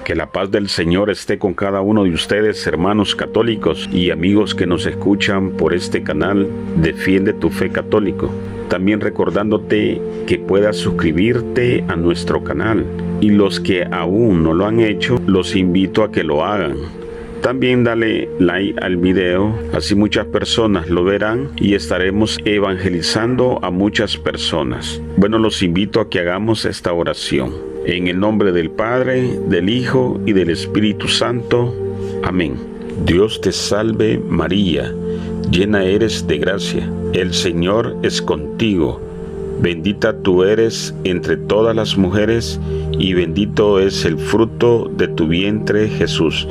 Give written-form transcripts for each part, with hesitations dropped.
Que la paz del Señor esté con cada uno de ustedes, hermanos católicos y amigos que nos escuchan por este canal Defiende tu Fe Católico. También recordándote que puedas suscribirte a nuestro canal, y los que aún no lo han hecho, los invito a que lo hagan. También dale like al video, así muchas personas lo verán y estaremos evangelizando a muchas personas. Bueno, los invito a que hagamos esta oración. En el nombre del Padre, del Hijo y del Espíritu Santo. Amén. Dios te salve María, llena eres de gracia, el Señor es contigo. Bendita tú eres entre todas las mujeres y bendito es el fruto de tu vientre Jesús.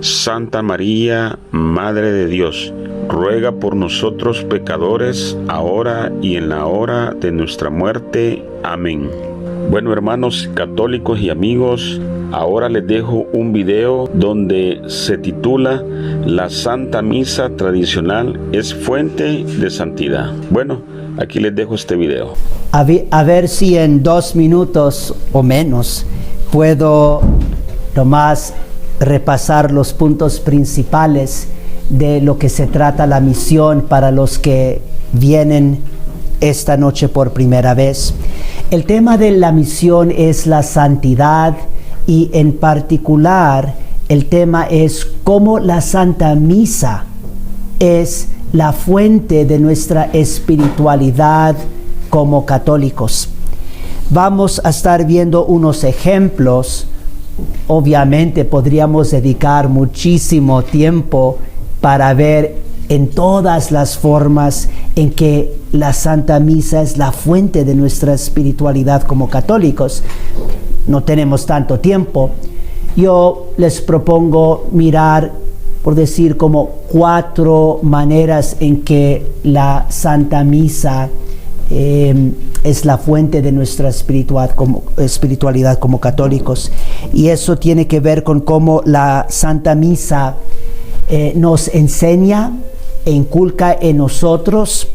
Santa María, Madre de Dios, ruega por nosotros pecadores, ahora y en la hora de nuestra muerte. Amén. Bueno, hermanos católicos y amigos, ahora les dejo un video donde se titula La Santa Misa Tradicional es fuente de santidad. Bueno, aquí les dejo este video. A ver si en 2 minutos o menos puedo nomás repasar los puntos principales de lo que se trata la misión para los que vienen esta noche por primera vez. El tema de la misión es la santidad, y en particular el tema es cómo la Santa Misa es la fuente de nuestra espiritualidad como católicos. Vamos a estar viendo unos ejemplos. Obviamente podríamos dedicar muchísimo tiempo para ver en todas las formas en que la Santa Misa es la fuente de nuestra espiritualidad como católicos. No tenemos tanto tiempo. Yo les propongo mirar, por decir, como 4 maneras en que la Santa Misa es la fuente de nuestra espiritualidad como católicos. Y eso tiene que ver con cómo la Santa Misa nos enseña e inculca en nosotros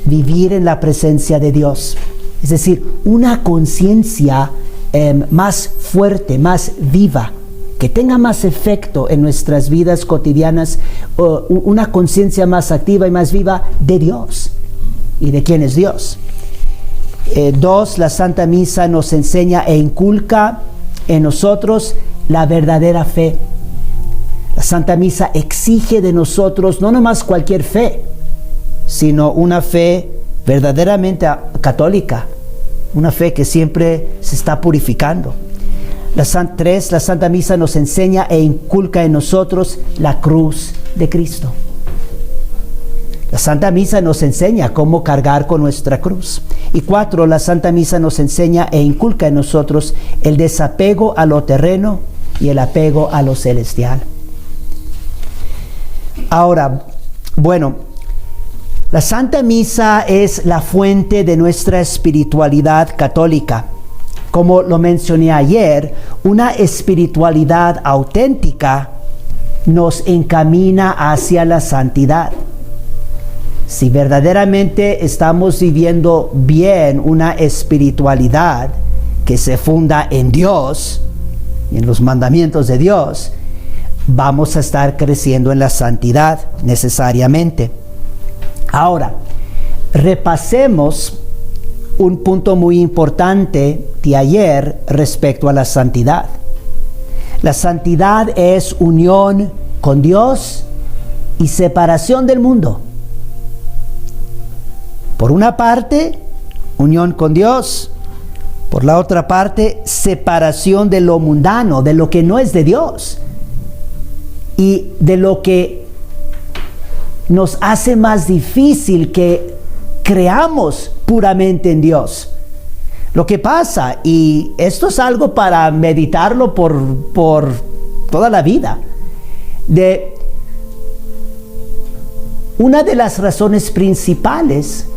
vivir en la presencia de Dios. Es decir, una conciencia más fuerte, más viva, que tenga más efecto en nuestras vidas cotidianas, una conciencia más activa y más viva de Dios y de quién es Dios. 2, la Santa Misa nos enseña e inculca en nosotros la verdadera fe. La Santa Misa exige de nosotros no nomás cualquier fe, sino una fe verdaderamente católica, una fe que siempre se está purificando. 3, la Santa Misa nos enseña e inculca en nosotros la cruz de Cristo. La Santa Misa nos enseña cómo cargar con nuestra cruz. Y 4, la Santa Misa nos enseña e inculca en nosotros el desapego a lo terreno y el apego a lo celestial. Ahora, bueno, la Santa Misa es la fuente de nuestra espiritualidad católica. Como lo mencioné ayer, una espiritualidad auténtica nos encamina hacia la santidad. Si verdaderamente estamos viviendo bien una espiritualidad que se funda en Dios y en los mandamientos de Dios, vamos a estar creciendo en la santidad necesariamente. Ahora, repasemos un punto muy importante de ayer respecto a la santidad. La santidad es unión con Dios y separación del mundo. Por una parte, unión con Dios. Por la otra parte, separación de lo mundano, de lo que no es de Dios. Y de lo que nos hace más difícil que creamos puramente en Dios. Lo que pasa, y esto es algo para meditarlo por toda la vida, una de las razones principales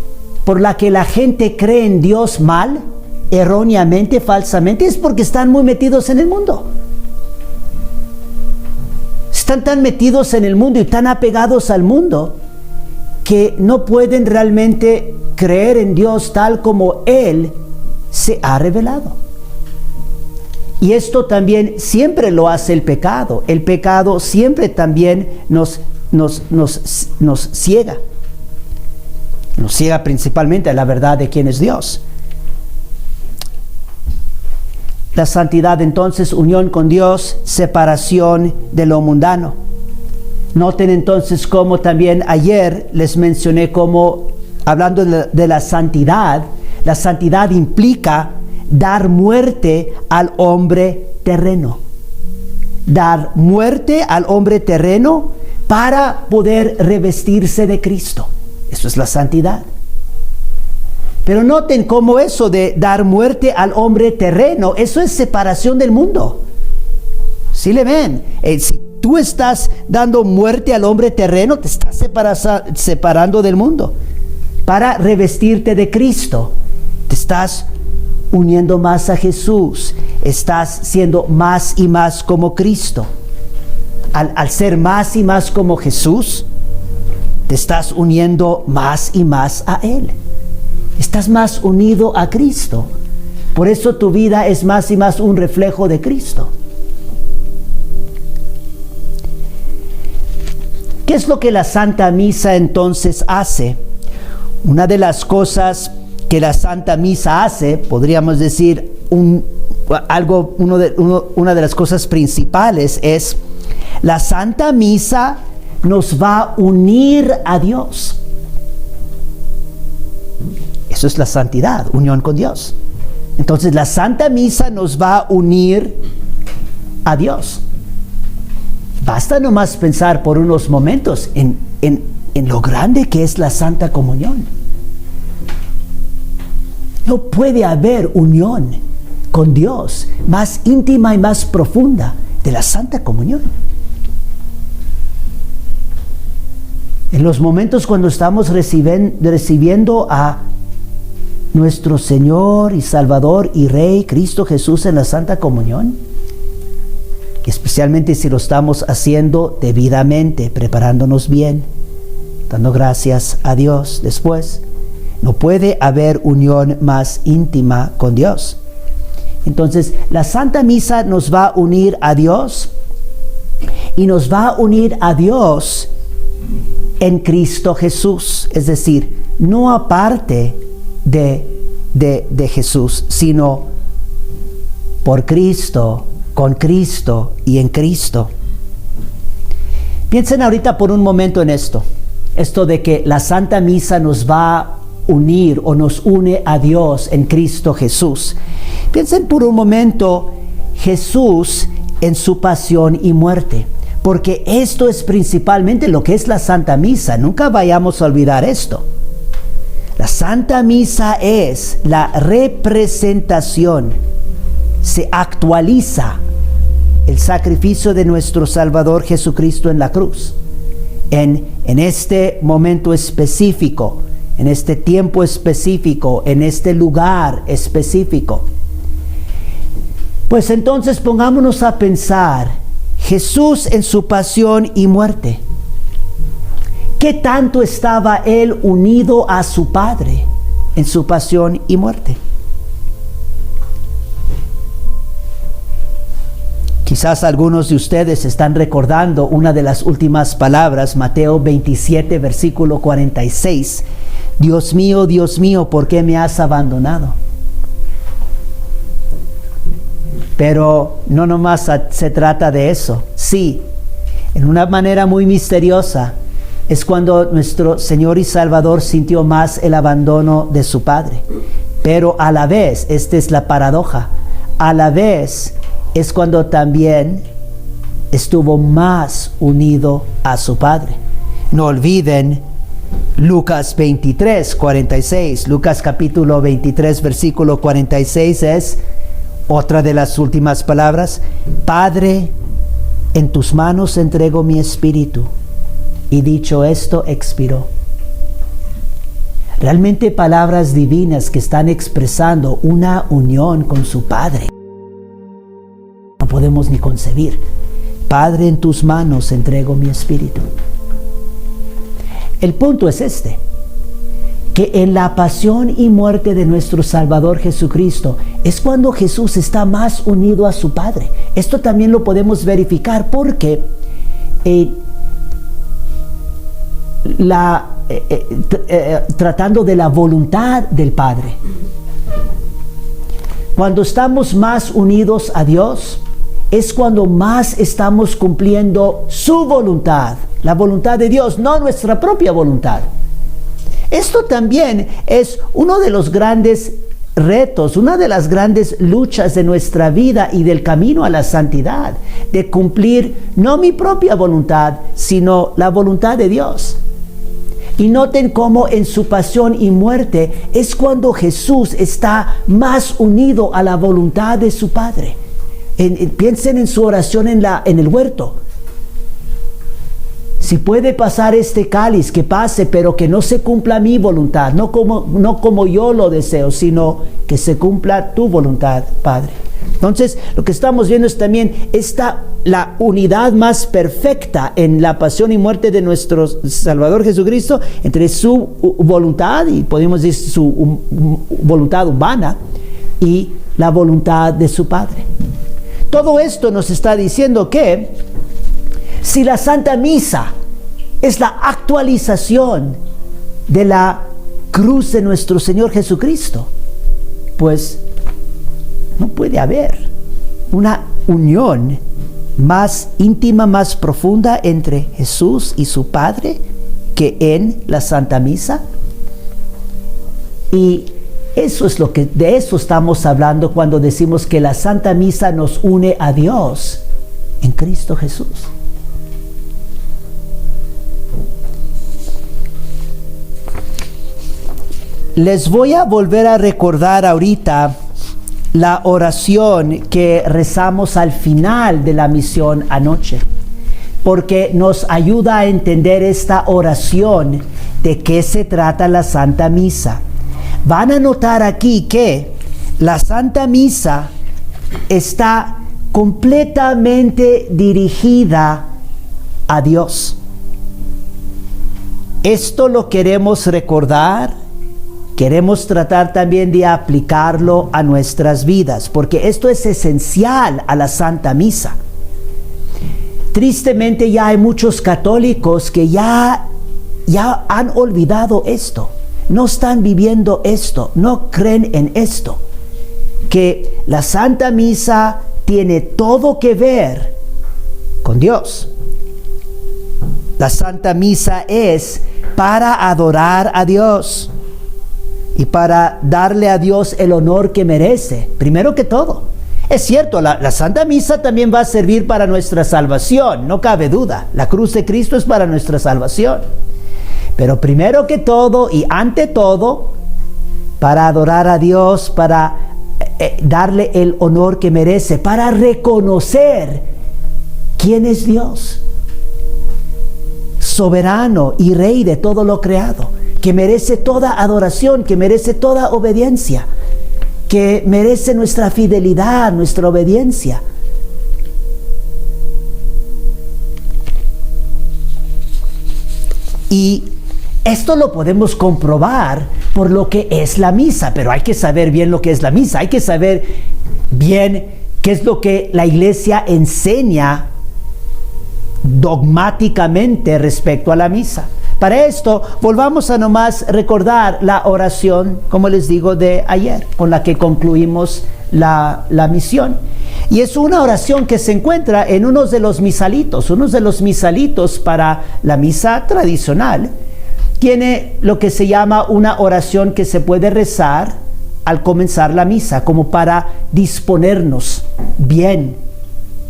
por la que la gente cree en Dios mal, erróneamente, falsamente, es porque están muy metidos en el mundo. Están tan metidos en el mundo y tan apegados al mundo que no pueden realmente creer en Dios tal como Él se ha revelado. Y esto también siempre lo hace el pecado. El pecado siempre también nos ciega. Nos ciega principalmente a la verdad de quién es Dios. La santidad entonces, unión con Dios, separación de lo mundano. Noten entonces cómo también ayer les mencioné cómo, hablando de la santidad implica dar muerte al hombre terreno. Dar muerte al hombre terreno para poder revestirse de Cristo. Eso es la santidad. Pero noten cómo eso de dar muerte al hombre terreno, eso es separación del mundo. ¿Sí le ven? Si tú estás dando muerte al hombre terreno, te estás separando del mundo. Para revestirte de Cristo, te estás uniendo más a Jesús. Estás siendo más y más como Cristo. Al ser más y más como Jesús, te estás uniendo más y más a Él. Estás más unido a Cristo. Por eso tu vida es más y más un reflejo de Cristo. ¿Qué es lo que la Santa Misa entonces hace? Una de las cosas que la Santa Misa hace, podríamos decir, una de las cosas principales es, la Santa Misa nos va a unir a Dios. Eso es la santidad, unión con Dios. Entonces la Santa Misa nos va a unir a Dios. Basta nomás pensar por unos momentos en lo grande que es la Santa Comunión. No puede haber unión con Dios más íntima y más profunda de la Santa Comunión. En los momentos cuando estamos recibiendo a nuestro Señor y Salvador y Rey Cristo Jesús en la Santa Comunión, especialmente si lo estamos haciendo debidamente, preparándonos bien, dando gracias a Dios después, no puede haber unión más íntima con Dios. Entonces, la Santa Misa nos va a unir a Dios y nos va a unir a Dios en Cristo Jesús, es decir, no aparte de Jesús, sino por Cristo, con Cristo y en Cristo. Piensen ahorita por un momento en esto de que la Santa Misa nos va a unir o nos une a Dios en Cristo Jesús. Piensen por un momento Jesús en su pasión y muerte, porque esto es principalmente lo que es la Santa Misa. Nunca vayamos a olvidar esto. La Santa Misa es la representación, se actualiza el sacrificio de nuestro Salvador Jesucristo en la cruz. En este momento específico, en este tiempo específico, en este lugar específico. Pues entonces pongámonos a pensar, Jesús en su pasión y muerte. ¿Qué tanto estaba Él unido a su Padre en su pasión y muerte? Quizás algunos de ustedes están recordando una de las últimas palabras, Mateo 27, versículo 46. Dios mío, ¿por qué me has abandonado? Pero no nomás se trata de eso. Sí, en una manera muy misteriosa, es cuando nuestro Señor y Salvador sintió más el abandono de su Padre. Pero a la vez, esta es la paradoja, a la vez es cuando también estuvo más unido a su Padre. No olviden Lucas 23, 46. Lucas capítulo 23, versículo 46 es otra de las últimas palabras. Padre, en tus manos entrego mi espíritu. Y dicho esto, expiró. Realmente palabras divinas que están expresando una unión con su Padre. No podemos ni concebir. Padre, en tus manos entrego mi espíritu. El punto es este. que en la pasión y muerte de nuestro Salvador Jesucristo es cuando Jesús está más unido a su Padre. Esto también lo podemos verificar porque tratando de la voluntad del Padre. Cuando estamos más unidos a Dios, es cuando más estamos cumpliendo su voluntad, la voluntad de Dios, no nuestra propia voluntad. Esto también es uno de los grandes retos, una de las grandes luchas de nuestra vida y del camino a la santidad, de cumplir no mi propia voluntad, sino la voluntad de Dios. Y noten cómo en su pasión y muerte es cuando Jesús está más unido a la voluntad de su Padre. Piensen en su oración en el huerto. Si puede pasar este cáliz, que pase, pero que no se cumpla mi voluntad, no como yo lo deseo, sino que se cumpla tu voluntad, Padre. Entonces, lo que estamos viendo es también la unidad más perfecta en la pasión y muerte de nuestro Salvador Jesucristo entre su voluntad, y podemos decir su voluntad humana, y la voluntad de su Padre. Todo esto nos está diciendo que si la Santa Misa es la actualización de la cruz de nuestro Señor Jesucristo, pues no puede haber una unión más íntima, más profunda entre Jesús y su Padre que en la Santa Misa. Y eso es de eso estamos hablando cuando decimos que la Santa Misa nos une a Dios en Cristo Jesús. Les voy a volver a recordar ahorita la oración que rezamos al final de la misión anoche, porque nos ayuda a entender esta oración, de qué se trata la Santa Misa. Van a notar aquí que la Santa Misa está completamente dirigida a Dios. Esto lo queremos recordar. Queremos tratar también de aplicarlo a nuestras vidas, porque esto es esencial a la Santa Misa. Tristemente ya hay muchos católicos que ya han olvidado esto, no están viviendo esto, no creen en esto, que la Santa Misa tiene todo que ver con Dios. La Santa Misa es para adorar a Dios y para darle a Dios el honor que merece, primero que todo. Es cierto, la Santa Misa también va a servir para nuestra salvación, no cabe duda. La cruz de Cristo es para nuestra salvación. Pero primero que todo y ante todo, para adorar a Dios, para darle el honor que merece, para reconocer quién es Dios, soberano y rey de todo lo creado, que merece toda adoración, que merece toda obediencia, que merece nuestra fidelidad, nuestra obediencia. Y esto lo podemos comprobar por lo que es la misa, pero hay que saber bien lo que es la misa, hay que saber bien qué es lo que la Iglesia enseña dogmáticamente respecto a la misa. Para esto, volvamos a nomás recordar la oración, como les digo, de ayer, con la que concluimos la misión. Y es una oración que se encuentra en uno de los misalitos. Uno de los misalitos para la misa tradicional tiene lo que se llama una oración que se puede rezar al comenzar la misa, como para disponernos bien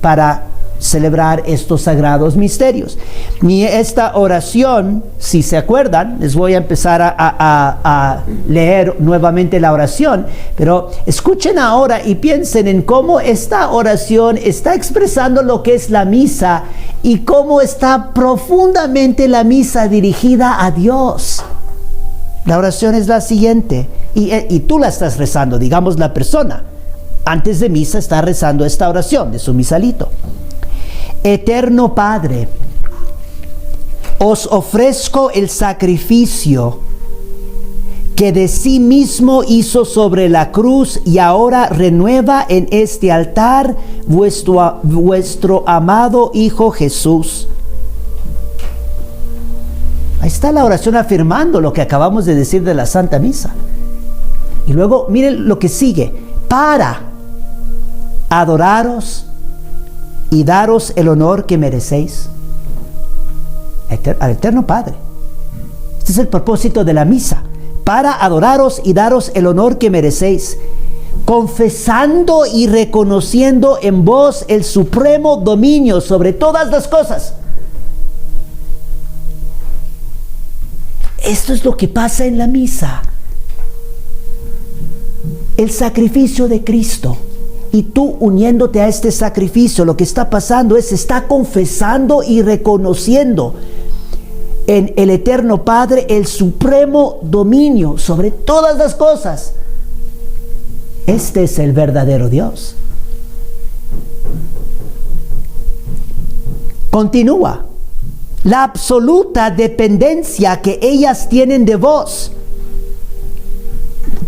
para celebrar estos sagrados misterios. Y esta oración, si se acuerdan, les voy a empezar a leer nuevamente la oración, pero escuchen ahora y piensen en cómo esta oración está expresando lo que es la misa y cómo está profundamente la misa dirigida a Dios. La oración es la siguiente, y tú la estás rezando, digamos la persona antes de misa está rezando esta oración de su misalito. Eterno Padre, os ofrezco el sacrificio que de sí mismo hizo sobre la cruz y ahora renueva en este altar vuestro amado Hijo Jesús. Ahí está la oración afirmando lo que acabamos de decir de la Santa Misa. Y luego miren lo que sigue: para adoraros y daros el honor que merecéis al Eterno Padre. Este es el propósito de la misa: para adoraros y daros el honor que merecéis, confesando y reconociendo en vos el supremo dominio sobre todas las cosas. Esto es lo que pasa en la misa. El sacrificio de Cristo. Y tú uniéndote a este sacrificio, lo que está pasando es, está confesando y reconociendo en el Eterno Padre el supremo dominio sobre todas las cosas. Este es el verdadero Dios. Continúa: la absoluta dependencia que ellas tienen de vos.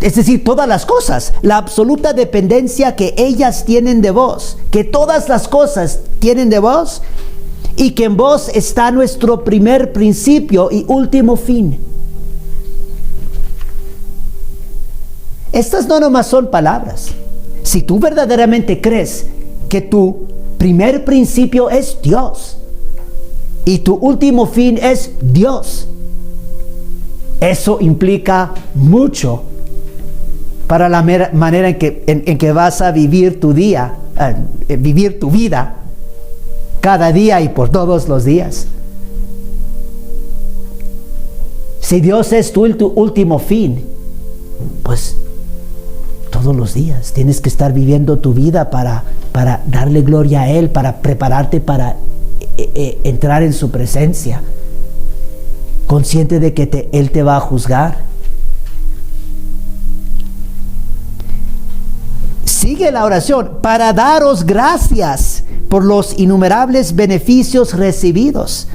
Es decir, todas las cosas, la absoluta dependencia que ellas tienen de vos, que todas las cosas tienen de vos, y que en vos está nuestro primer principio y último fin. Estas no nomás son palabras. Si tú verdaderamente crees que tu primer principio es Dios y tu último fin es Dios, eso implica mucho para la manera en que vas a vivir tu día, vivir tu vida cada día y por todos los días. Si Dios es tu último fin, pues todos los días tienes que estar viviendo tu vida para darle gloria a Él, para prepararte para entrar en su presencia, consciente de que Él te va a juzgar. Sigue la oración: para daros gracias por los innumerables beneficios recibidos,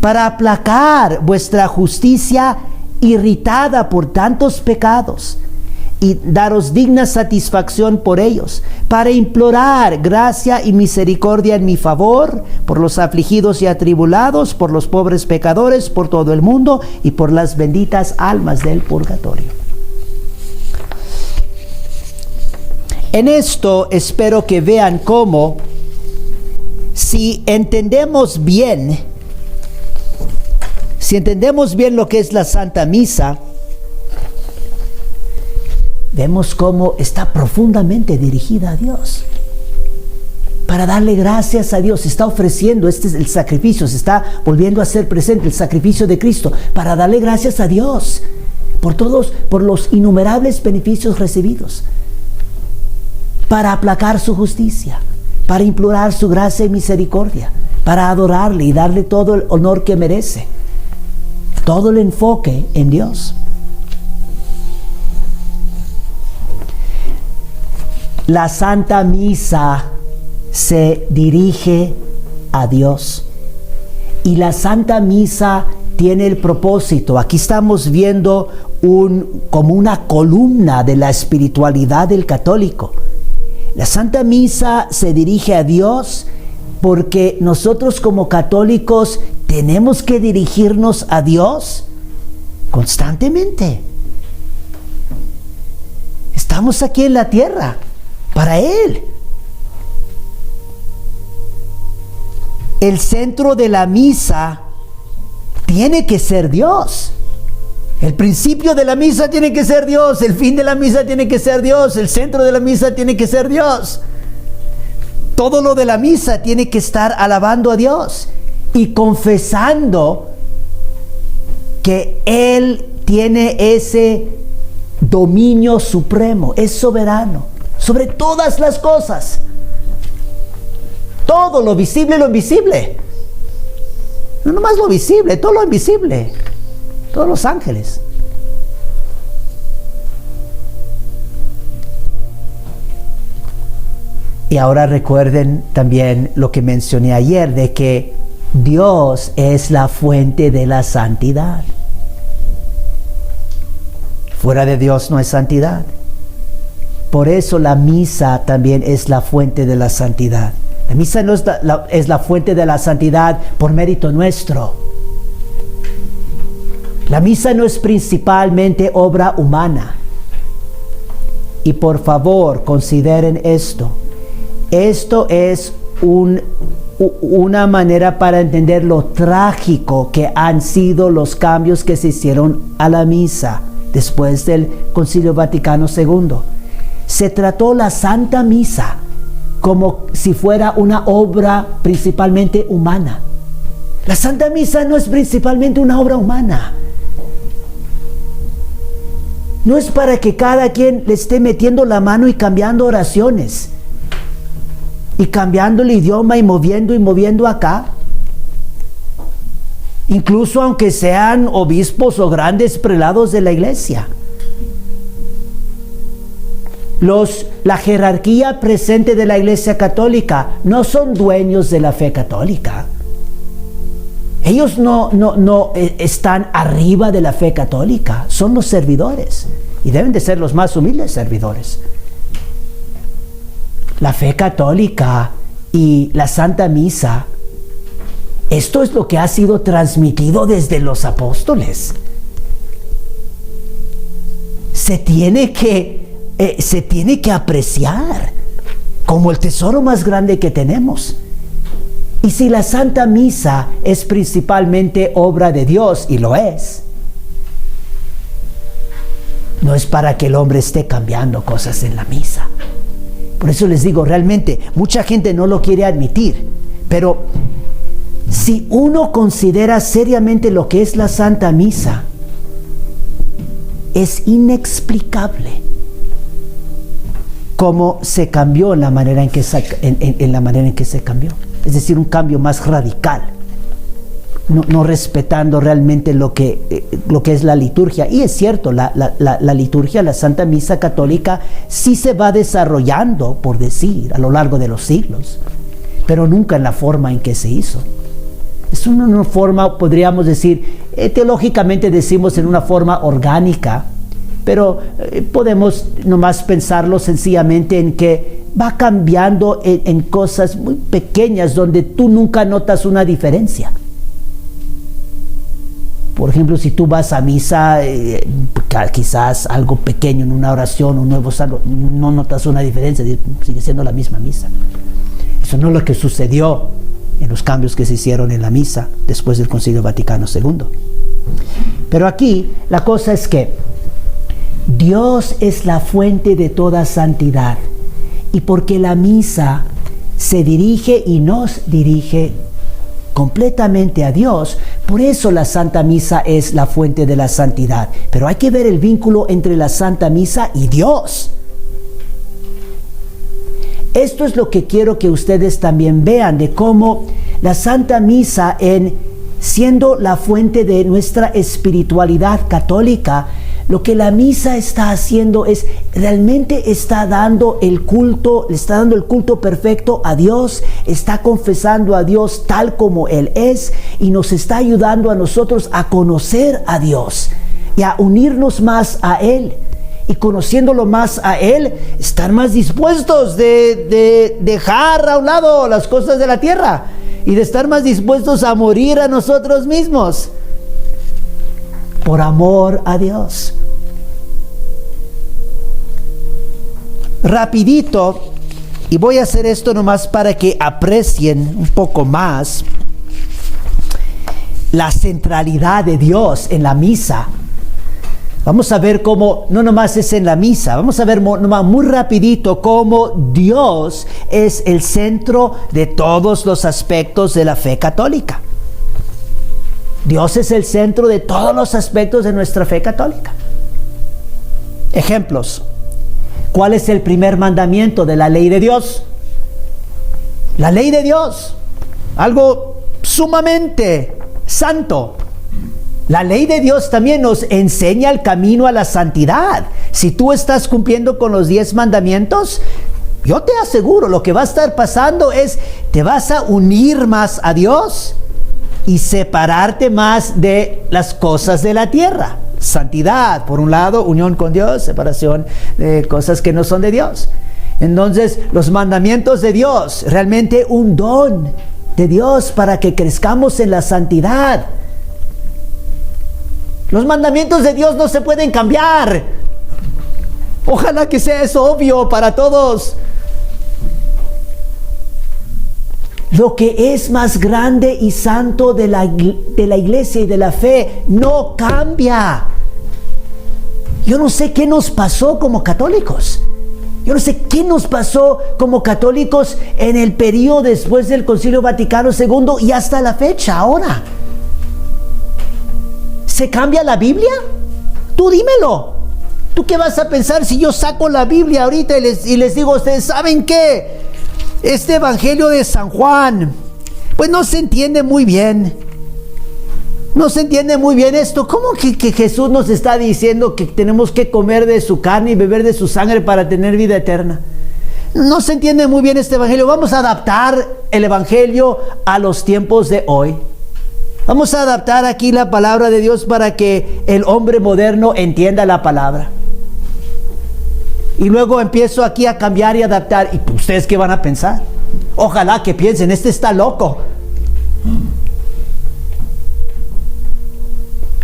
para aplacar vuestra justicia irritada por tantos pecados y daros digna satisfacción por ellos, para implorar gracia y misericordia en mi favor, por los afligidos y atribulados, por los pobres pecadores, por todo el mundo y por las benditas almas del purgatorio. En esto espero que vean cómo, si entendemos bien lo que es la Santa Misa, vemos cómo está profundamente dirigida a Dios. Para darle gracias a Dios, se está ofreciendo, este es el sacrificio, se está volviendo a hacer presente el sacrificio de Cristo, para darle gracias a Dios por los innumerables beneficios recibidos, para aplacar su justicia, para implorar su gracia y misericordia, para adorarle y darle todo el honor que merece. Todo el enfoque en Dios. La Santa Misa se dirige a Dios. Y la Santa Misa tiene el propósito. Aquí estamos viendo como una columna de la espiritualidad del católico. La Santa Misa se dirige a Dios porque nosotros como católicos tenemos que dirigirnos a Dios constantemente. Estamos aquí en la tierra para Él. El centro de la misa tiene que ser Dios. El principio de la misa tiene que ser Dios, el fin de la misa tiene que ser Dios, el centro de la misa tiene que ser Dios. Todo lo de la misa tiene que estar alabando a Dios y confesando que Él tiene ese dominio supremo, es soberano sobre todas las cosas. Todo lo visible y lo invisible. No nomás lo visible, todo lo invisible. Todos los ángeles. Y ahora recuerden también lo que mencioné ayer, de que Dios es la fuente de la santidad. Fuera de Dios no hay santidad. Por eso la misa también es la fuente de la santidad. La misa no es la fuente de la santidad por mérito nuestro. La misa no es principalmente obra humana. Y por favor, consideren esto. Esto es una manera para entender lo trágico que han sido los cambios que se hicieron a la misa después del Concilio Vaticano II. Se trató la Santa Misa como si fuera una obra principalmente humana. La Santa Misa no es principalmente una obra humana. No es para que cada quien le esté metiendo la mano y cambiando oraciones, y cambiando el idioma y moviendo acá. Incluso aunque sean obispos o grandes prelados de la iglesia. La jerarquía presente de la Iglesia Católica no son dueños de la fe católica. Ellos no están arriba de la fe católica, son los servidores y deben de ser los más humildes servidores. La fe católica y la Santa Misa, esto es lo que ha sido transmitido desde los apóstoles. Se tiene que apreciar como el tesoro más grande que tenemos. Y si la Santa Misa es principalmente obra de Dios, y lo es, no es para que el hombre esté cambiando cosas en la misa. Por eso les digo, realmente, mucha gente no lo quiere admitir, pero si uno considera seriamente lo que es la Santa Misa, es inexplicable cómo se cambió en la manera en que se cambió. Es decir, un cambio más radical, no respetando realmente lo que es la liturgia. Y es cierto, la liturgia, la Santa Misa católica, sí se va desarrollando, por decir, a lo largo de los siglos, pero nunca en la forma en que se hizo. Es una forma, podríamos decir, teológicamente decimos en una forma orgánica, pero podemos nomás pensarlo sencillamente en que va cambiando en cosas muy pequeñas donde tú nunca notas una diferencia. Por ejemplo, si tú vas a misa, quizás algo pequeño en una oración, un nuevo salmo, no notas una diferencia, sigue siendo la misma misa. Eso no es lo que sucedió en los cambios que se hicieron en la misa después del Concilio Vaticano II. Pero aquí la cosa es que Dios es la fuente de toda santidad, y porque la misa se dirige y nos dirige completamente a Dios, por eso la Santa Misa es la fuente de la santidad. Pero hay que ver el vínculo entre la Santa Misa y Dios. Esto es lo que quiero que ustedes también vean, de cómo la Santa Misa, siendo la fuente de nuestra espiritualidad católica, lo que la misa está haciendo es realmente está dando el culto perfecto a Dios, está confesando a Dios tal como Él es, y nos está ayudando a nosotros a conocer a Dios y a unirnos más a Él. Y conociéndolo más a Él, estar más dispuestos de dejar a un lado las cosas de la tierra y de estar más dispuestos a morir a nosotros mismos por amor a Dios. Rapidito, y voy a hacer esto nomás para que aprecien un poco más la centralidad de Dios en la misa. Vamos a ver cómo, no nomás es en la misa, vamos a ver nomás muy rapidito cómo Dios es el centro de todos los aspectos de la fe católica. Dios es el centro de todos los aspectos de nuestra fe católica. Ejemplos. ¿Cuál es el primer mandamiento de la ley de Dios? La ley de Dios, algo sumamente santo. La ley de Dios también nos enseña el camino a la santidad. Si tú estás cumpliendo con los 10 mandamientos, yo te aseguro, lo que va a estar pasando es, te vas a unir más a Dios y separarte más de las cosas de la tierra. santidad. Por un lado, unión con Dios, separación de cosas que no son de Dios. Entonces, los mandamientos de Dios, realmente un don de Dios para que crezcamos en la santidad. Los mandamientos de Dios no se pueden cambiar. Ojalá que sea eso obvio para todos. Lo que es más grande y santo de la iglesia y de la fe no cambia. Yo no sé qué nos pasó como católicos. Yo no sé qué nos pasó como católicos en el periodo después del Concilio Vaticano II y hasta la fecha, ahora. ¿Se cambia la Biblia? Tú dímelo. ¿Tú qué vas a pensar si yo saco la Biblia ahorita y les digo a ustedes, ¿saben qué? Este Evangelio de San Juan, pues no se entiende muy bien. No se entiende muy bien esto. ¿Cómo que Jesús nos está diciendo que tenemos que comer de su carne y beber de su sangre para tener vida eterna? No se entiende muy bien este Evangelio. Vamos a adaptar el Evangelio a los tiempos de hoy. Vamos a adaptar aquí la palabra de Dios para que el hombre moderno entienda la palabra. Y luego empiezo aquí a cambiar y adaptar. ¿Y ustedes qué van a pensar? Ojalá que piensen, este está loco.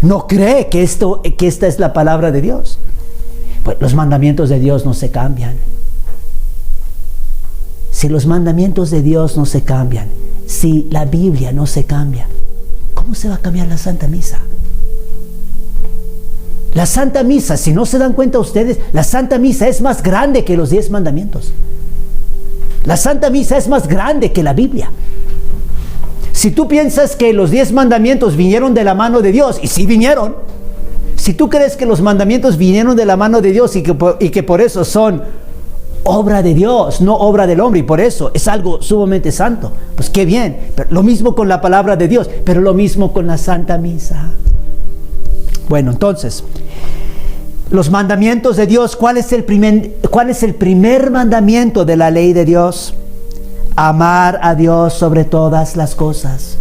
No cree que esta es la palabra de Dios. Pues los mandamientos de Dios no se cambian. Si los mandamientos de Dios no se cambian, si la Biblia no se cambia, ¿cómo se va a cambiar la Santa Misa? La Santa Misa, si no se dan cuenta ustedes, la Santa Misa es más grande que los 10 mandamientos. La Santa Misa es más grande que la Biblia. Si tú piensas que los 10 mandamientos vinieron de la mano de Dios, y sí vinieron, si tú crees que los mandamientos vinieron de la mano de Dios y que por eso son obra de Dios, no obra del hombre, y por eso es algo sumamente santo, pues qué bien. Pero lo mismo con la palabra de Dios, pero lo mismo con la Santa Misa. Bueno, entonces, los mandamientos de Dios, ¿cuál es el primer mandamiento de la ley de Dios? Amar a Dios sobre todas las cosas.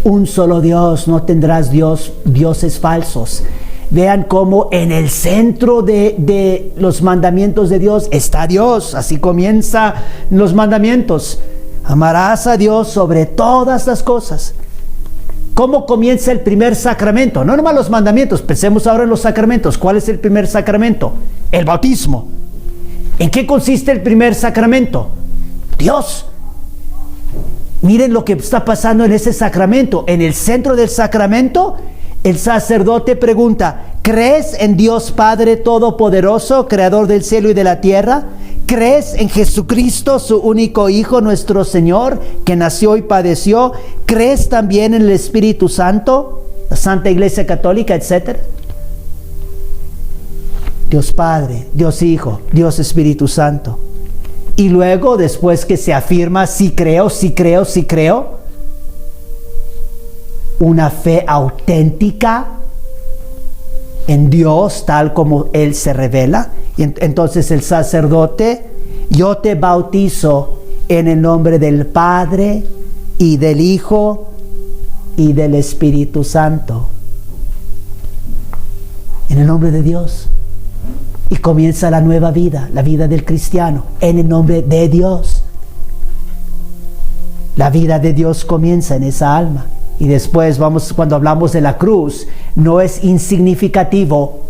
Un solo Dios, no tendrás dioses falsos. Vean cómo en el centro de los mandamientos de Dios está Dios. Así comienzan los mandamientos. Amarás a Dios sobre todas las cosas. ¿Cómo comienza el primer sacramento? No nomás los mandamientos, pensemos ahora en los sacramentos. ¿Cuál es el primer sacramento? El bautismo. ¿En qué consiste el primer sacramento? Dios. Miren lo que está pasando en ese sacramento. En el centro del sacramento, el sacerdote pregunta: ¿crees en Dios Padre Todopoderoso, Creador del cielo y de la tierra? ¿Crees en Jesucristo, su único Hijo, nuestro Señor, que nació y padeció? ¿Crees también en el Espíritu Santo, la Santa Iglesia Católica, etcétera? Dios Padre, Dios Hijo, Dios Espíritu Santo. Y luego, después que se afirma, sí creo, una fe auténtica en Dios tal como Él se revela. Y entonces el sacerdote: yo te bautizo en el nombre del Padre y del Hijo y del Espíritu Santo. En el nombre de Dios. Y comienza la nueva vida, la vida del cristiano, en el nombre de Dios. La vida de Dios comienza en esa alma. Y después cuando hablamos de la cruz, no es insignificativo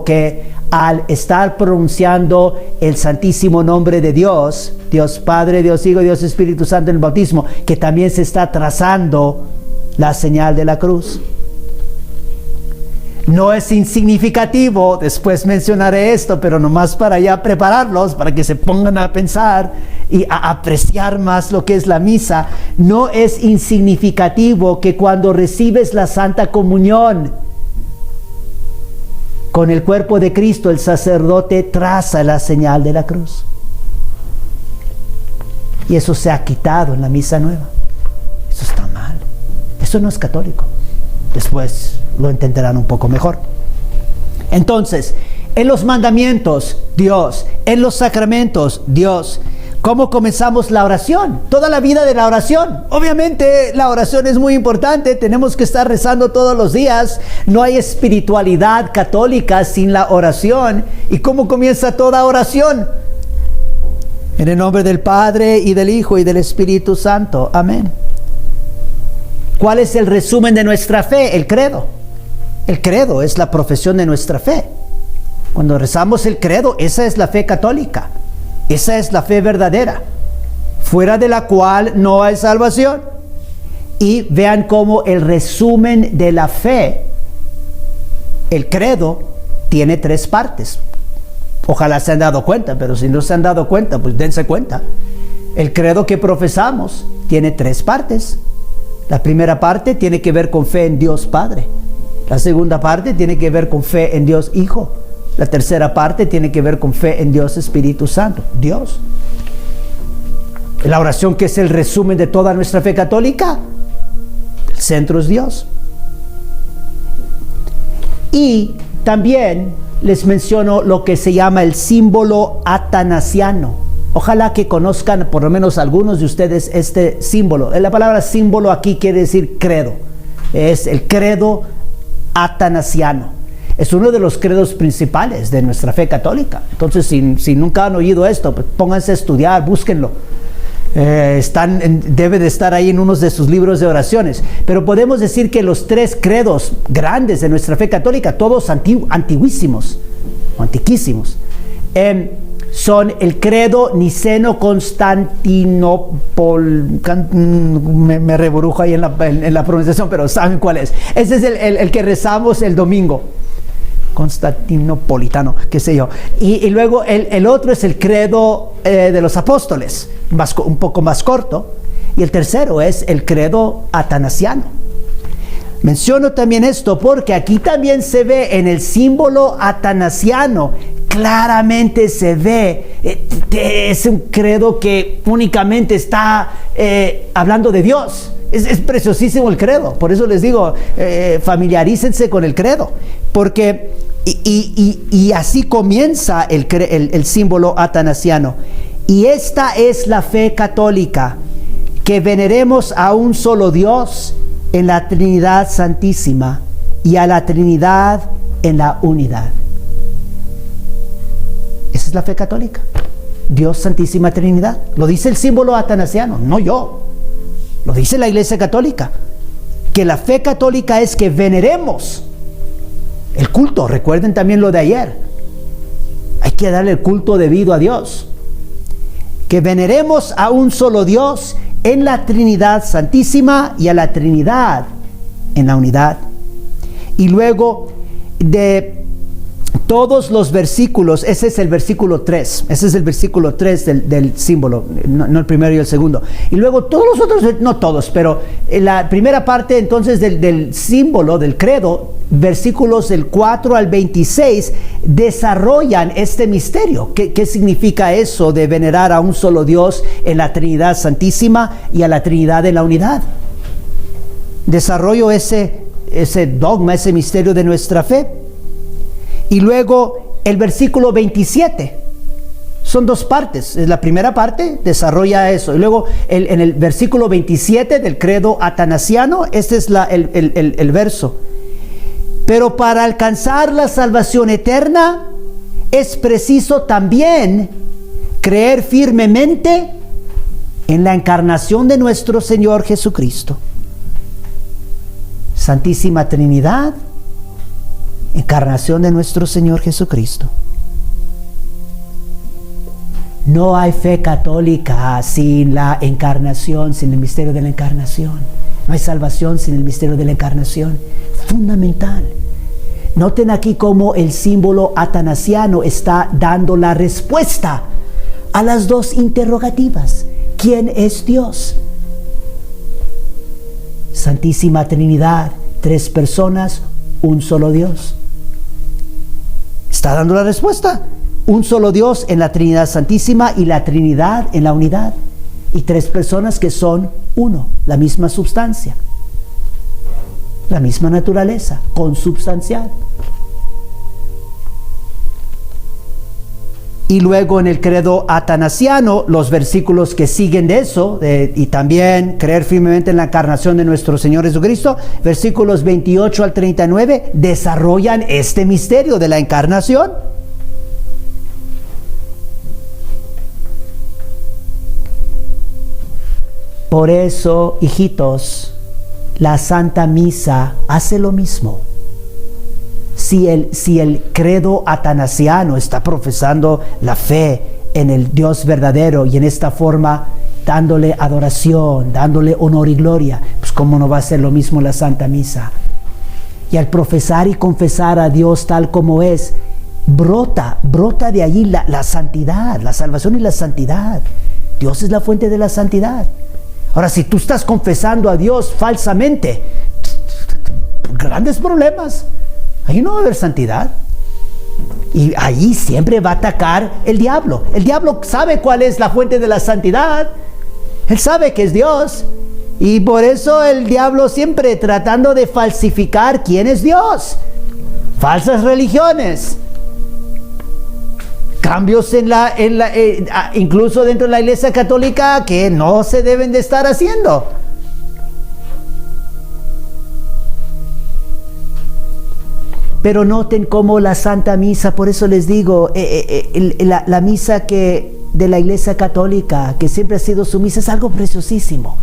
que al estar pronunciando el santísimo nombre de Dios, Dios Padre, Dios Hijo, Dios Espíritu Santo en el bautismo, que también se está trazando la señal de la cruz. No es insignificativo, después mencionaré esto, pero nomás para ya prepararlos, para que se pongan a pensar y a apreciar más lo que es la misa. No es insignificativo que cuando recibes la Santa Comunión con el cuerpo de Cristo, el sacerdote traza la señal de la cruz. Y eso se ha quitado en la misa nueva. Eso está mal. Eso no es católico. Después lo entenderán un poco mejor. Entonces, en los mandamientos, Dios. En los sacramentos, Dios. ¿Cómo comenzamos la oración? Toda la vida de la oración. Obviamente la oración es muy importante, tenemos que estar rezando todos los días. No hay espiritualidad católica sin la oración. ¿Y cómo comienza toda oración? En el nombre del Padre y del Hijo y del Espíritu Santo. Amén. ¿Cuál es el resumen de nuestra fe? El credo. El credo es la profesión de nuestra fe. Cuando rezamos el credo, esa es la fe católica. Esa es la fe verdadera, fuera de la cual no hay salvación. Y vean cómo el resumen de la fe, el credo, tiene 3 partes. Ojalá se han dado cuenta, pero si no se han dado cuenta, pues dense cuenta. El credo que profesamos tiene 3 partes. La primera parte tiene que ver con fe en Dios Padre. La segunda parte tiene que ver con fe en Dios Hijo. La tercera parte tiene que ver con fe en Dios Espíritu Santo, Dios. La oración, que es el resumen de toda nuestra fe católica, el centro es Dios. Y también les menciono lo que se llama el símbolo atanasiano. Ojalá que conozcan por lo menos algunos de ustedes este símbolo. La palabra símbolo aquí quiere decir credo. Es el credo atanasiano. Es uno de los credos principales de nuestra fe católica. Entonces, si nunca han oído esto, pues pónganse a estudiar, búsquenlo. Debe de estar ahí en uno de sus libros de oraciones. Pero podemos decir que los 3 credos grandes de nuestra fe católica, todos antiguísimos, o antiquísimos, son el credo niceno-constantinopol. Me rebrujo ahí en la pronunciación, pero saben cuál es. Ese es el que rezamos el domingo. Constantinopolitano, qué sé yo. Y luego el otro es el credo de los apóstoles, un poco más corto. Y el tercero es el credo atanasiano. Menciono también esto porque aquí también se ve en el símbolo atanasiano, claramente se ve, es un credo que únicamente está hablando de Dios. Es preciosísimo el credo, por eso les digo, familiarícense con el credo, porque y así comienza el símbolo atanasiano. Y esta es la fe católica, que veneremos a un solo Dios en la Trinidad Santísima y a la Trinidad en la unidad. Esa es la fe católica, Dios Santísima Trinidad. Lo dice el símbolo atanasiano, no yo. Lo dice la Iglesia Católica, que la fe católica es que veneremos el culto. Recuerden también lo de ayer. Hay que darle el culto debido a Dios. Que veneremos a un solo Dios en la Trinidad Santísima y a la Trinidad en la unidad. Y luego de todos los versículos, ese es el versículo 3, ese es el versículo 3 del símbolo, no el primero y el segundo. Y luego todos los otros, no todos, pero la primera parte entonces del símbolo, del credo, versículos del 4 al 26, desarrollan este misterio. ¿Qué significa eso de venerar a un solo Dios en la Trinidad Santísima y a la Trinidad en la unidad? Desarrollo ese dogma, ese misterio de nuestra fe. Y luego el versículo 27, son 2 partes. La primera parte desarrolla eso. Y luego en el versículo 27 del credo atanasiano, este es el verso. Pero para alcanzar la salvación eterna es preciso también creer firmemente en la encarnación de nuestro Señor Jesucristo. Santísima Trinidad, encarnación de nuestro Señor Jesucristo. No hay fe católica sin la encarnación, sin el misterio de la encarnación. No hay salvación sin el misterio de la encarnación. Fundamental. Noten aquí cómo el símbolo atanasiano está dando la respuesta a las 2 interrogativas. ¿Quién es Dios? Santísima Trinidad, 3 personas, un solo Dios. Está dando la respuesta. Un solo Dios en la Trinidad Santísima y la Trinidad en la unidad. Y 3 personas que son uno, la misma sustancia, la misma naturaleza, consubstancial. Y luego en el credo atanasiano, los versículos que siguen de eso, y también creer firmemente en la encarnación de nuestro Señor Jesucristo, versículos 28 al 39, desarrollan este misterio de la encarnación. Por eso, hijitos, la Santa Misa hace lo mismo. Si el credo atanasiano está profesando la fe en el Dios verdadero y en esta forma dándole adoración, dándole honor y gloria, pues cómo no va a ser lo mismo la Santa Misa. Y al profesar y confesar a Dios tal como es, brota de allí la santidad, la salvación y la santidad. Dios es la fuente de la santidad. Ahora, si tú estás confesando a Dios falsamente, grandes problemas. Ahí no va a haber santidad. Y ahí siempre va a atacar el diablo. El diablo sabe cuál es la fuente de la santidad. Él sabe que es Dios. Y por eso el diablo siempre tratando de falsificar quién es Dios. Falsas religiones. Cambios incluso dentro de la Iglesia Católica que no se deben de estar haciendo. Pero noten cómo la Santa Misa, por eso les digo, la misa de la Iglesia Católica, que siempre ha sido su misa, es algo preciosísimo.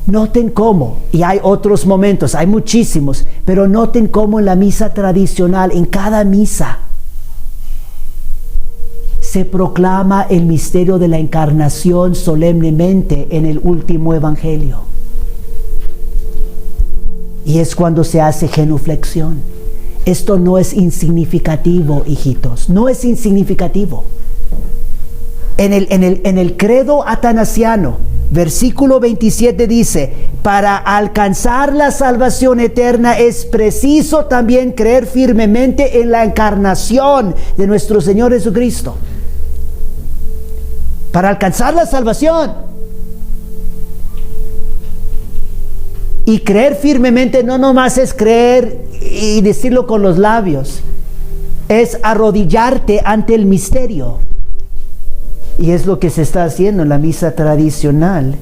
Noten cómo, y hay otros momentos, hay muchísimos, pero noten cómo en la misa tradicional, en cada misa, se proclama el misterio de la encarnación solemnemente en el último evangelio. Y es cuando se hace genuflexión. Esto no es insignificativo, hijitos, no es insignificativo. En el credo atanasiano, versículo 27 dice: para alcanzar la salvación eterna es preciso también creer firmemente en la encarnación de nuestro Señor Jesucristo. Para alcanzar la salvación. Y creer firmemente no nomás es creer y decirlo con los labios, es arrodillarte ante el misterio. Y es lo que se está haciendo en la misa tradicional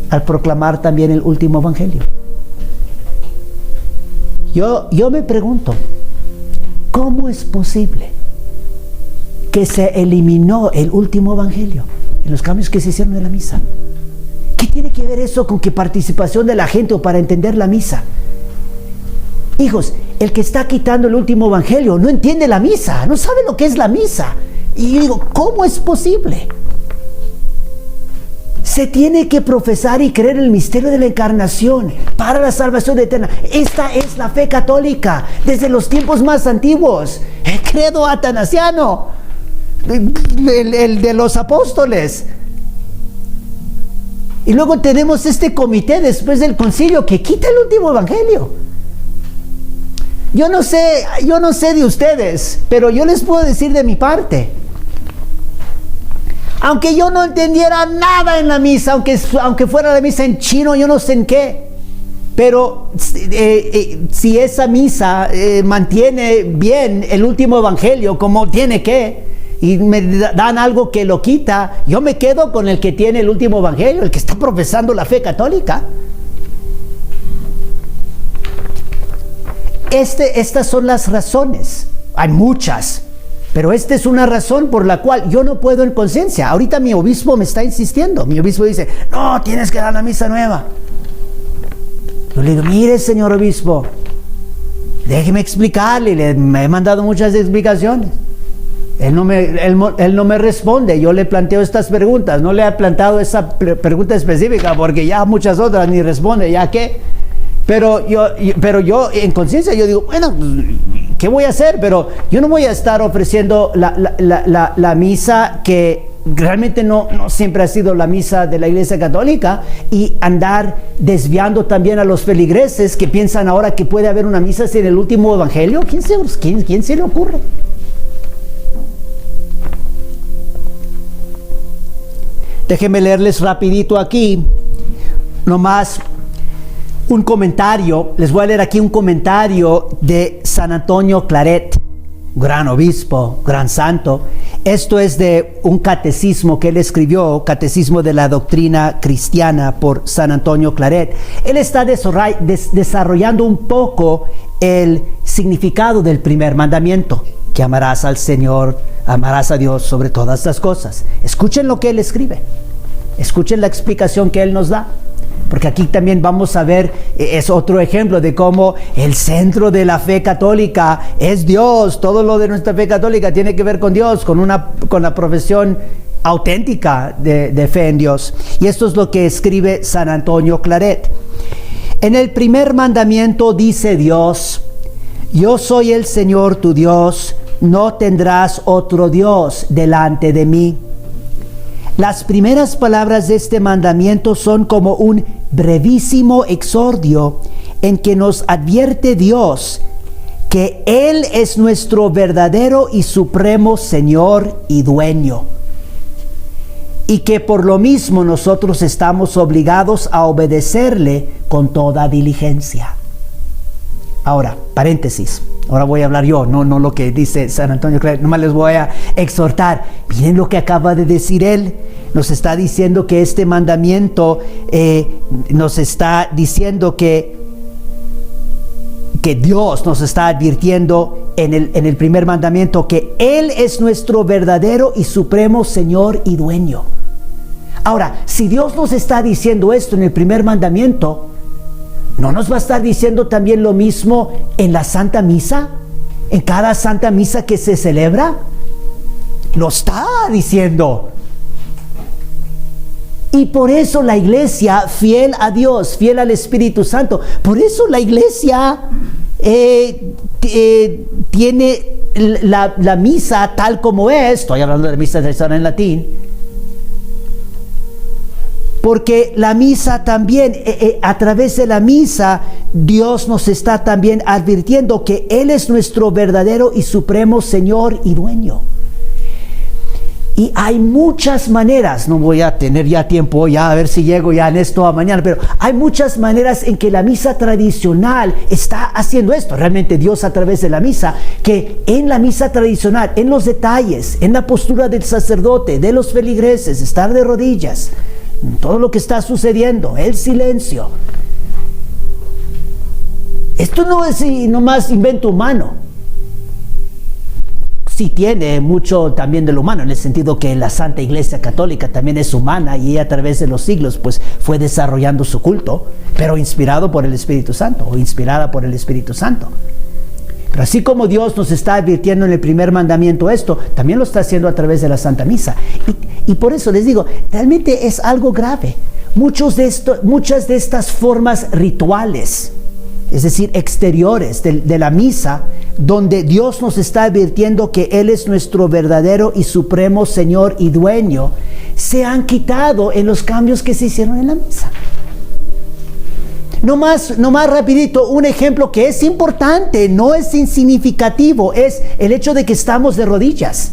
al proclamar también el último evangelio. Yo me pregunto, ¿cómo es posible que se eliminó el último evangelio en los cambios que se hicieron en la misa? ¿Qué tiene que ver eso con que participación de la gente o para entender la misa? Hijos, el que está quitando el último evangelio no entiende la misa, no sabe lo que es la misa. Y yo digo, ¿cómo es posible? Se tiene que profesar y creer el misterio de la encarnación para la salvación eterna. Esta es la fe católica desde los tiempos más antiguos. El credo atanasiano, el de los apóstoles. Y luego tenemos este comité después del concilio que quita el último evangelio. Yo no sé de ustedes, pero yo les puedo decir de mi parte. Aunque yo no entendiera nada en la misa, aunque fuera la misa en chino, yo no sé en qué. Pero si esa misa mantiene bien el último evangelio como tiene que, y me dan algo que lo quita, yo me quedo con el que tiene el último evangelio, el que está profesando la fe católica. Estas son las razones, hay muchas, pero esta es una razón por la cual yo no puedo en conciencia. Ahorita mi obispo me está insistiendo, mi obispo dice, no, tienes que dar la misa nueva. Yo le digo, mire señor obispo, déjeme explicarle, me he mandado muchas explicaciones. Él no me responde. Yo le planteo estas preguntas. No le he planteado esa pregunta específica porque ya muchas otras ni responde. ¿Ya qué? Pero yo en conciencia yo digo, bueno, ¿qué voy a hacer? Pero yo no voy a estar ofreciendo la misa que realmente no siempre ha sido la misa de la Iglesia Católica y andar desviando también a los feligreses que piensan ahora que puede haber una misa sin el último evangelio. ¿Quién se le ocurre? Déjenme leerles rapidito aquí, nomás un comentario. Les voy a leer aquí un comentario de San Antonio Claret, gran obispo, gran santo. Esto es de un catecismo que él escribió, Catecismo de la Doctrina Cristiana por San Antonio Claret. Él está desarrollando un poco el significado del primer mandamiento, que amarás al Señor, amarás a Dios sobre todas las cosas. Escuchen lo que él escribe, escuchen la explicación que él nos da. Porque aquí también vamos a ver, es otro ejemplo de cómo el centro de la fe católica es Dios. Todo lo de nuestra fe católica tiene que ver con Dios, con la profesión auténtica de fe en Dios. Y esto es lo que escribe San Antonio Claret. En el primer mandamiento dice Dios: yo soy el Señor tu Dios, no tendrás otro Dios delante de mí. Las primeras palabras de este mandamiento son como un brevísimo exordio en que nos advierte Dios que Él es nuestro verdadero y supremo Señor y dueño, y que por lo mismo nosotros estamos obligados a obedecerle con toda diligencia. Ahora, paréntesis. Ahora voy a hablar yo, no lo que dice San Antonio Claret. Nomás les voy a exhortar. Miren lo que acaba de decir él. Nos está diciendo que este mandamiento nos está diciendo que Dios nos está advirtiendo en el primer mandamiento que Él es nuestro verdadero y supremo Señor y dueño. Ahora, si Dios nos está diciendo esto en el primer mandamiento, ¿no nos va a estar diciendo también lo mismo en la Santa Misa? ¿En cada Santa Misa que se celebra? Lo está diciendo. Y por eso la iglesia, fiel a Dios, fiel al Espíritu Santo, por eso la iglesia tiene la misa tal como es. Estoy hablando de la misa tradicional en latín. Porque la misa también, a través de la misa, Dios nos está también advirtiendo que Él es nuestro verdadero y supremo Señor y dueño. Y hay muchas maneras, no voy a tener ya tiempo ya a ver si llego ya en esto a mañana, pero hay muchas maneras en que la misa tradicional está haciendo esto. Realmente Dios a través de la misa, que en la misa tradicional, en los detalles, en la postura del sacerdote, de los feligreses, estar de rodillas, todo lo que está sucediendo, el silencio. Esto no es nomás invento humano. Sí tiene mucho también de lo humano, en el sentido que la Santa Iglesia Católica también es humana y a través de los siglos pues fue desarrollando su culto, pero inspirado por el Espíritu Santo o inspirada por el Espíritu Santo. Pero así como Dios nos está advirtiendo en el primer mandamiento esto, también lo está haciendo a través de la Santa Misa. Y por eso les digo, realmente es algo grave. Muchas de estas formas rituales, es decir, exteriores de la misa, donde Dios nos está advirtiendo que Él es nuestro verdadero y supremo Señor y dueño, se han quitado en los cambios que se hicieron en la misa. No más rapidito, un ejemplo que es importante, no es insignificativo, es el hecho de que estamos de rodillas.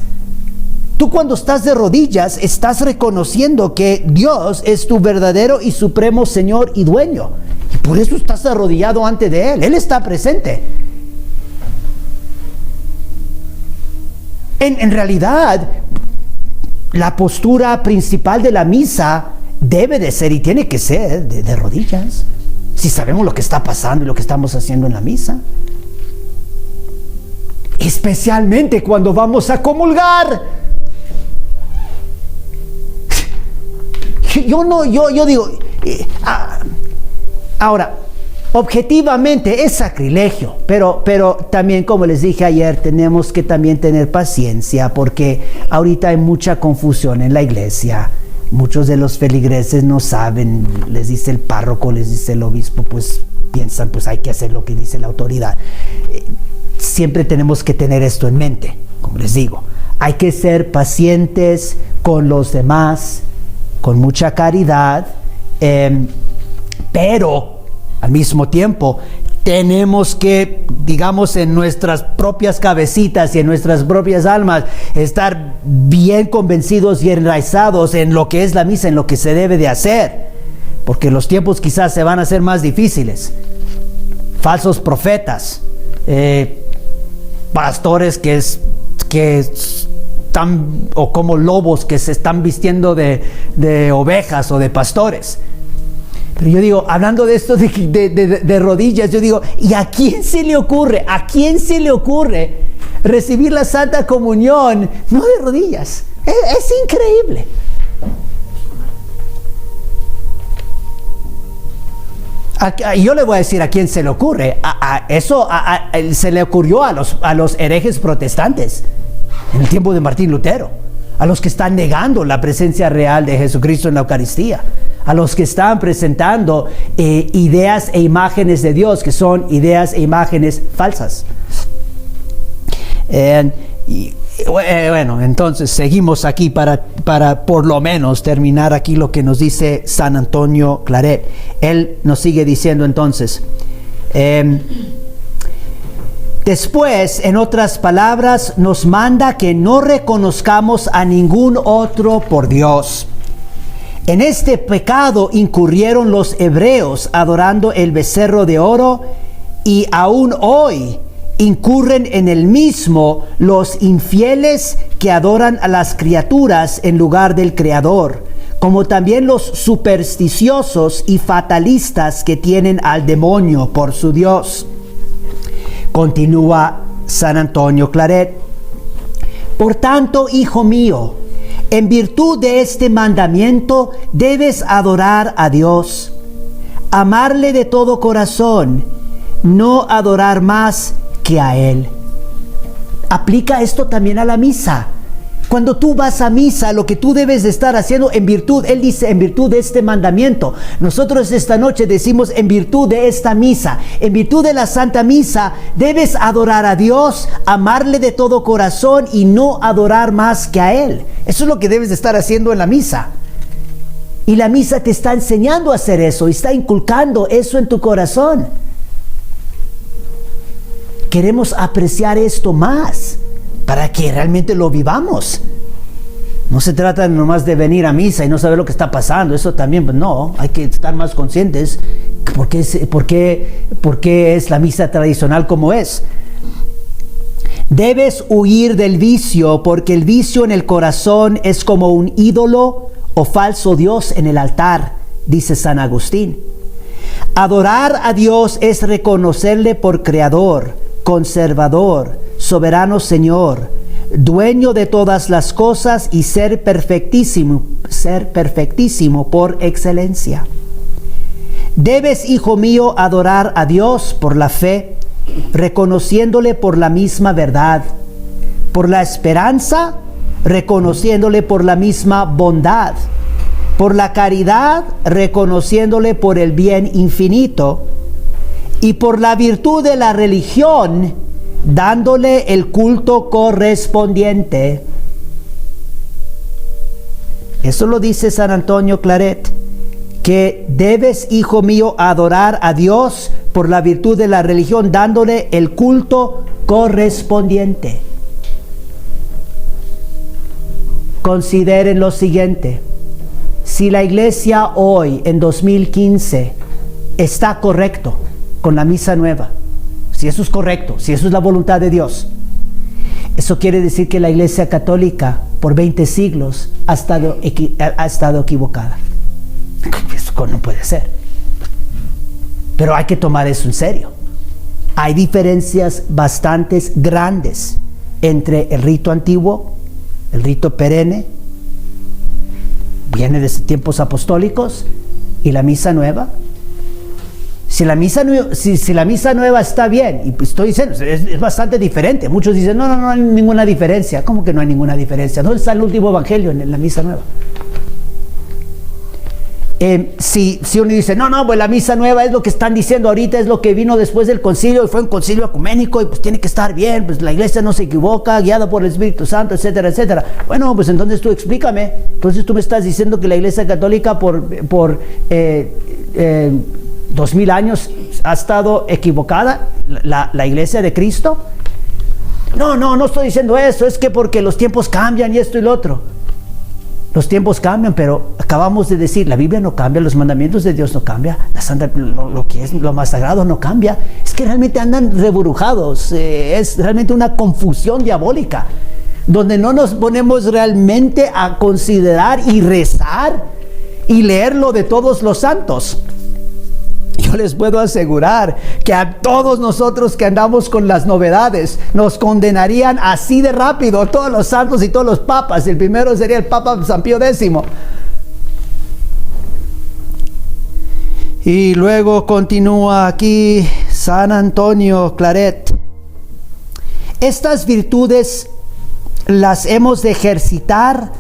Tú cuando estás de rodillas estás reconociendo que Dios es tu verdadero y supremo Señor y dueño. Y por eso estás arrodillado ante de Él. Él está presente. En realidad, la postura principal de la misa debe de ser y tiene que ser de rodillas. Si sabemos lo que está pasando y lo que estamos haciendo en la misa. Especialmente cuando vamos a comulgar. Yo digo, ahora, objetivamente es sacrilegio, pero también, como les dije ayer, tenemos que también tener paciencia, porque ahorita hay mucha confusión en la iglesia. Muchos de los feligreses no saben, les dice el párroco, les dice el obispo, pues piensan, pues hay que hacer lo que dice la autoridad. Siempre tenemos que tener esto en mente, como les digo. Hay que ser pacientes con los demás, con mucha caridad, pero al mismo tiempo tenemos que, digamos, en nuestras propias cabecitas y en nuestras propias almas, estar bien convencidos y enraizados en lo que es la misa, en lo que se debe de hacer, porque los tiempos quizás se van a hacer más difíciles. Falsos profetas, pastores que están, o como lobos que se están vistiendo de ovejas o de pastores. Pero yo digo, hablando de esto de rodillas, yo digo, ¿y a quién se le ocurre? ¿A quién se le ocurre recibir la Santa Comunión no de rodillas? Es increíble. Yo le voy a decir a quién se le ocurre. Eso se le ocurrió a los herejes protestantes en el tiempo de Martín Lutero, a los que están negando la presencia real de Jesucristo en la Eucaristía, a los que están presentando ideas e imágenes de Dios que son ideas e imágenes falsas. Bueno, entonces seguimos aquí para por lo menos terminar aquí lo que nos dice San Antonio Claret. Él nos sigue diciendo entonces, después, en otras palabras, nos manda que no reconozcamos a ningún otro por Dios. En este pecado incurrieron los hebreos adorando el becerro de oro, y aún hoy incurren en el mismo los infieles que adoran a las criaturas en lugar del Creador, como también los supersticiosos y fatalistas que tienen al demonio por su Dios. Continúa San Antonio Claret. Por tanto, hijo mío, en virtud de este mandamiento debes adorar a Dios, amarle de todo corazón, no adorar más que a Él. Aplica esto también a la misa. Cuando tú vas a misa, lo que tú debes de estar haciendo en virtud, él dice, en virtud de este mandamiento. Nosotros esta noche decimos en virtud de esta misa, en virtud de la Santa Misa, debes adorar a Dios, amarle de todo corazón y no adorar más que a Él. Eso es lo que debes de estar haciendo en la misa. Y la misa te está enseñando a hacer eso, y está inculcando eso en tu corazón. Queremos apreciar esto más para que realmente lo vivamos. No se trata nomás de venir a misa y no saber lo que está pasando. Eso también, pues no, hay que estar más conscientes por qué es la misa tradicional como es. Debes huir del vicio, porque el vicio en el corazón es como un ídolo o falso Dios en el altar, dice San Agustín. Adorar a Dios es reconocerle por Creador, conservador, soberano Señor, dueño de todas las cosas y ser perfectísimo por excelencia. Debes, hijo mío, adorar a Dios por la fe, reconociéndole por la misma verdad, por la esperanza, reconociéndole por la misma bondad, por la caridad, reconociéndole por el bien infinito, y por la virtud de la religión, dándole el culto correspondiente. Eso lo dice San Antonio Claret, que debes, hijo mío, adorar a Dios por la virtud de la religión, dándole el culto correspondiente. Consideren lo siguiente: si la Iglesia hoy, en 2015, está correcto con la misa nueva, si eso es correcto, si eso es la voluntad de Dios, eso quiere decir que la Iglesia Católica por 20 siglos ha estado equivocada. Eso no puede ser. Pero hay que tomar eso en serio. Hay diferencias bastante grandes entre el rito antiguo, el rito perenne, viene desde tiempos apostólicos, y la misa nueva. Si la misa nueva está bien, y pues estoy diciendo, es bastante diferente. Muchos dicen, no hay ninguna diferencia. ¿Cómo que no hay ninguna diferencia? ¿Dónde está el último evangelio en la misa nueva? Si uno dice, pues la misa nueva es lo que están diciendo ahorita, es lo que vino después del concilio, y fue un concilio ecuménico, y pues tiene que estar bien, pues la iglesia no se equivoca, guiada por el Espíritu Santo, etcétera, etcétera. Bueno, pues entonces tú explícame. Entonces tú me estás diciendo que la Iglesia Católica por 2000 años ha estado equivocada, la Iglesia de Cristo. No estoy diciendo eso, es que porque los tiempos cambian y esto y lo otro. Los tiempos cambian, pero acabamos de decir, la Biblia no cambia, los mandamientos de Dios no cambian, lo que es lo más sagrado no cambia. Es que realmente andan reburujados, es realmente una confusión diabólica. donde no nos ponemos realmente a considerar y rezar y leer lo de todos los santos. Yo les puedo asegurar que a todos nosotros que andamos con las novedades nos condenarían así de rápido, todos los santos y todos los papas. El primero sería el Papa San Pío X. Y luego continúa aquí San Antonio Claret. Estas virtudes las hemos de ejercitar,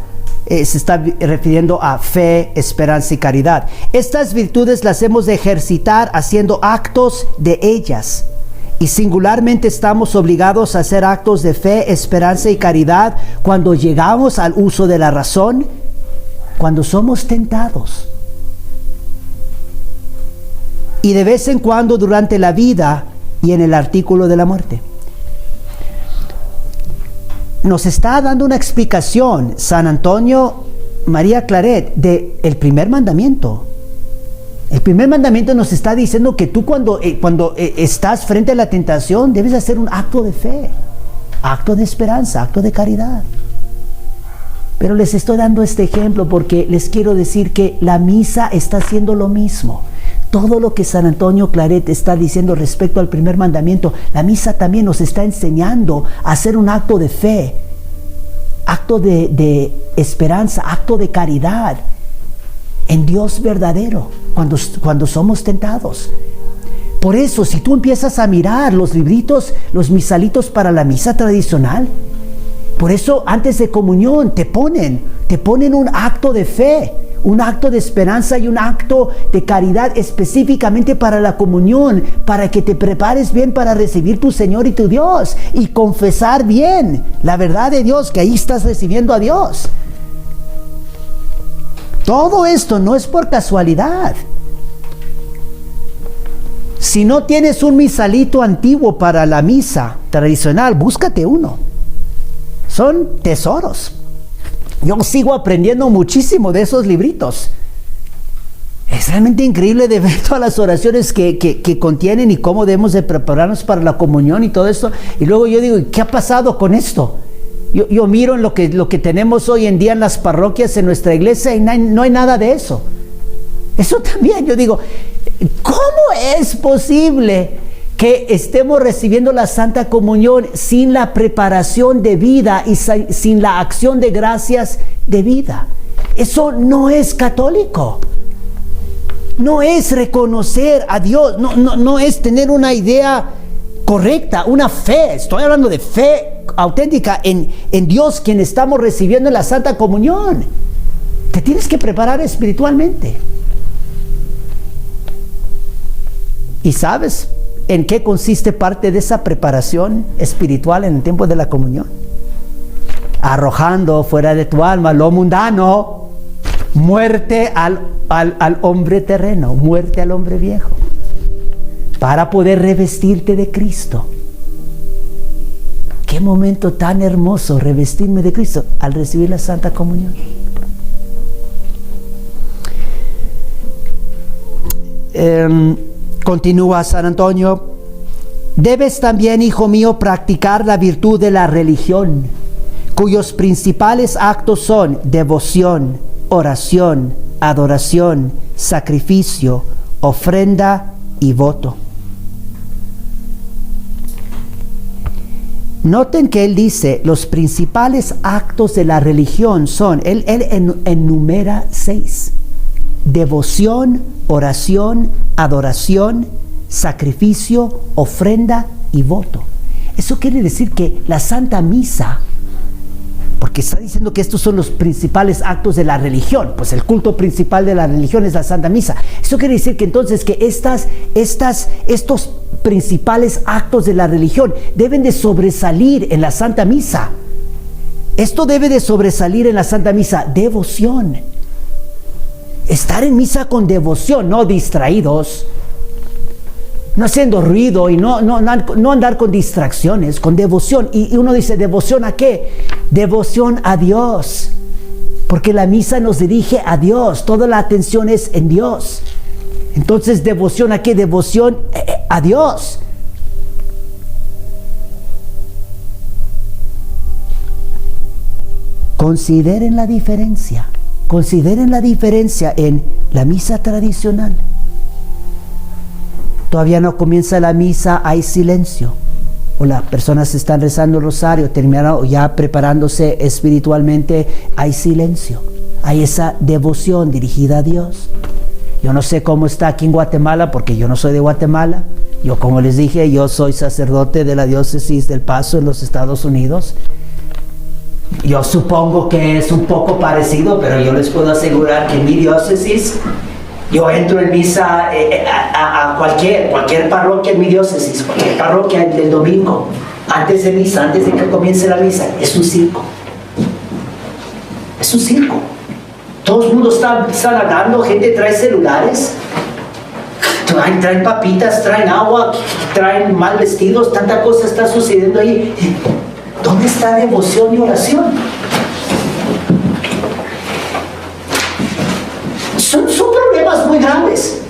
se está refiriendo a fe, esperanza y caridad. Estas virtudes las hemos de ejercitar haciendo actos de ellas. Y singularmente estamos obligados a hacer actos de fe, esperanza y caridad cuando llegamos al uso de la razón, cuando somos tentados. Y de vez en cuando durante la vida y en el artículo de la muerte. Nos está dando una explicación San Antonio María Claret del primer mandamiento. El primer mandamiento nos está diciendo que tú cuando estás frente a la tentación debes hacer un acto de fe, acto de esperanza, acto de caridad. Pero les estoy dando este ejemplo porque les quiero decir que la misa está haciendo lo mismo. Todo lo que San Antonio Claret está diciendo respecto al primer mandamiento, la misa también nos está enseñando a hacer un acto de fe, acto de esperanza, acto de caridad en Dios verdadero, cuando somos tentados. Por eso, si tú empiezas a mirar los libritos, los misalitos para la misa tradicional, por eso antes de comunión te ponen un acto de fe, un acto de esperanza y un acto de caridad específicamente para la comunión, para que te prepares bien para recibir tu Señor y tu Dios y confesar bien la verdad de Dios, que ahí estás recibiendo a Dios. Todo esto no es por casualidad. Si no tienes un misalito antiguo para la misa tradicional, búscate uno. Son tesoros. Yo sigo aprendiendo muchísimo de esos libritos. Es realmente increíble de ver todas las oraciones que contienen y cómo debemos de prepararnos para la comunión y todo esto. Y luego yo digo, ¿qué ha pasado con esto? Yo miro en lo que tenemos hoy en día en las parroquias, en nuestra iglesia, y no hay nada de eso. Eso también, yo digo, ¿cómo es posible que estemos recibiendo la Santa Comunión sin la preparación de vida y sin la acción de gracias de vida? Eso no es católico. No es reconocer a Dios, no es tener una idea correcta, una fe. Estoy hablando de fe auténtica en Dios, quien estamos recibiendo en la Santa Comunión. Te tienes que preparar espiritualmente. ¿Y sabes en qué consiste parte de esa preparación espiritual en el tiempo de la comunión? Arrojando fuera de tu alma lo mundano, muerte al hombre terreno, muerte al hombre viejo, para poder revestirte de Cristo. Qué momento tan hermoso revestirme de Cristo al recibir la Santa Comunión. Continúa San Antonio: debes también, hijo mío, practicar la virtud de la religión, cuyos principales actos son devoción, oración, adoración, sacrificio, ofrenda y voto. Noten que él dice, los principales actos de la religión son, él enumera 6. Devoción, oración, adoración, sacrificio, ofrenda y voto. Eso quiere decir que la Santa Misa, porque está diciendo que estos son los principales actos de la religión, pues el culto principal de la religión es la Santa Misa. Eso quiere decir que entonces que estos principales actos de la religión deben de sobresalir en la Santa Misa. Esto debe de sobresalir en la Santa Misa: devoción. Estar en misa con devoción, no distraídos, no haciendo ruido y no andar con distracciones, con devoción. Y uno dice, ¿devoción a qué? Devoción a Dios, porque la misa nos dirige a Dios, toda la atención es en Dios. Entonces, ¿devoción a qué? Devoción a Dios. Consideren la diferencia. Consideren la diferencia en la misa tradicional. Todavía no comienza la misa, hay silencio. O las personas están rezando el rosario, terminaron ya preparándose espiritualmente, hay silencio. Hay esa devoción dirigida a Dios. Yo no sé cómo está aquí en Guatemala, porque yo no soy de Guatemala. Yo, como les dije, yo soy sacerdote de la diócesis del Paso en los Estados Unidos. Yo supongo que es un poco parecido, pero yo les puedo asegurar que en mi diócesis, yo entro en misa a cualquier parroquia en mi diócesis, cualquier parroquia del domingo, antes de misa, antes de que comience la misa, es un circo. Es un circo. Todo el mundo está hablando, gente trae celulares, traen papitas, traen agua, traen mal vestidos, tanta cosa está sucediendo ahí. ¿Dónde está devoción y oración? Son problemas muy grandes.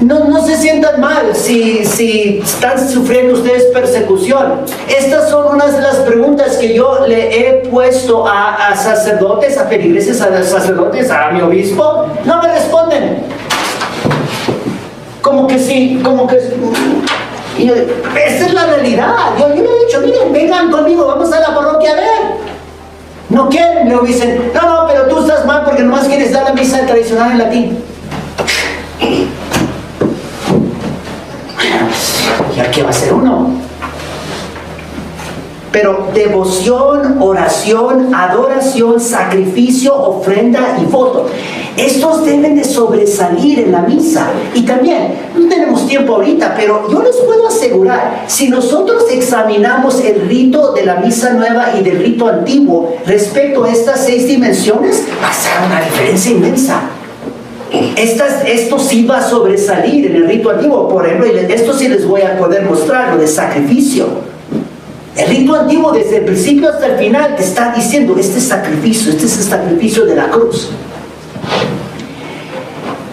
No se sientan mal si están sufriendo ustedes persecución. Estas son unas de las preguntas que yo le he puesto a sacerdotes, a feligreses, a sacerdotes, a mi obispo. No me responden. Como que sí, como que... Y yo, esa es la realidad. Yo le he dicho, miren, vengan conmigo, vamos a la parroquia a ver. No quieren, luego dicen, no, pero tú estás mal porque nomás quieres dar la misa tradicional en latín. ¿Ya qué va a hacer uno? Pero devoción, oración, adoración, sacrificio, ofrenda y voto, estos deben de sobresalir en la misa. Y también, no tenemos tiempo ahorita, pero yo les puedo asegurar, si nosotros examinamos el rito de la misa nueva y del rito antiguo respecto a estas 6 dimensiones, va a ser una diferencia inmensa. Esto sí va a sobresalir en el rito antiguo. Por ejemplo, esto sí les voy a poder mostrar, lo de sacrificio. El rito antiguo, desde el principio hasta el final, te está diciendo, este es el sacrificio de la cruz.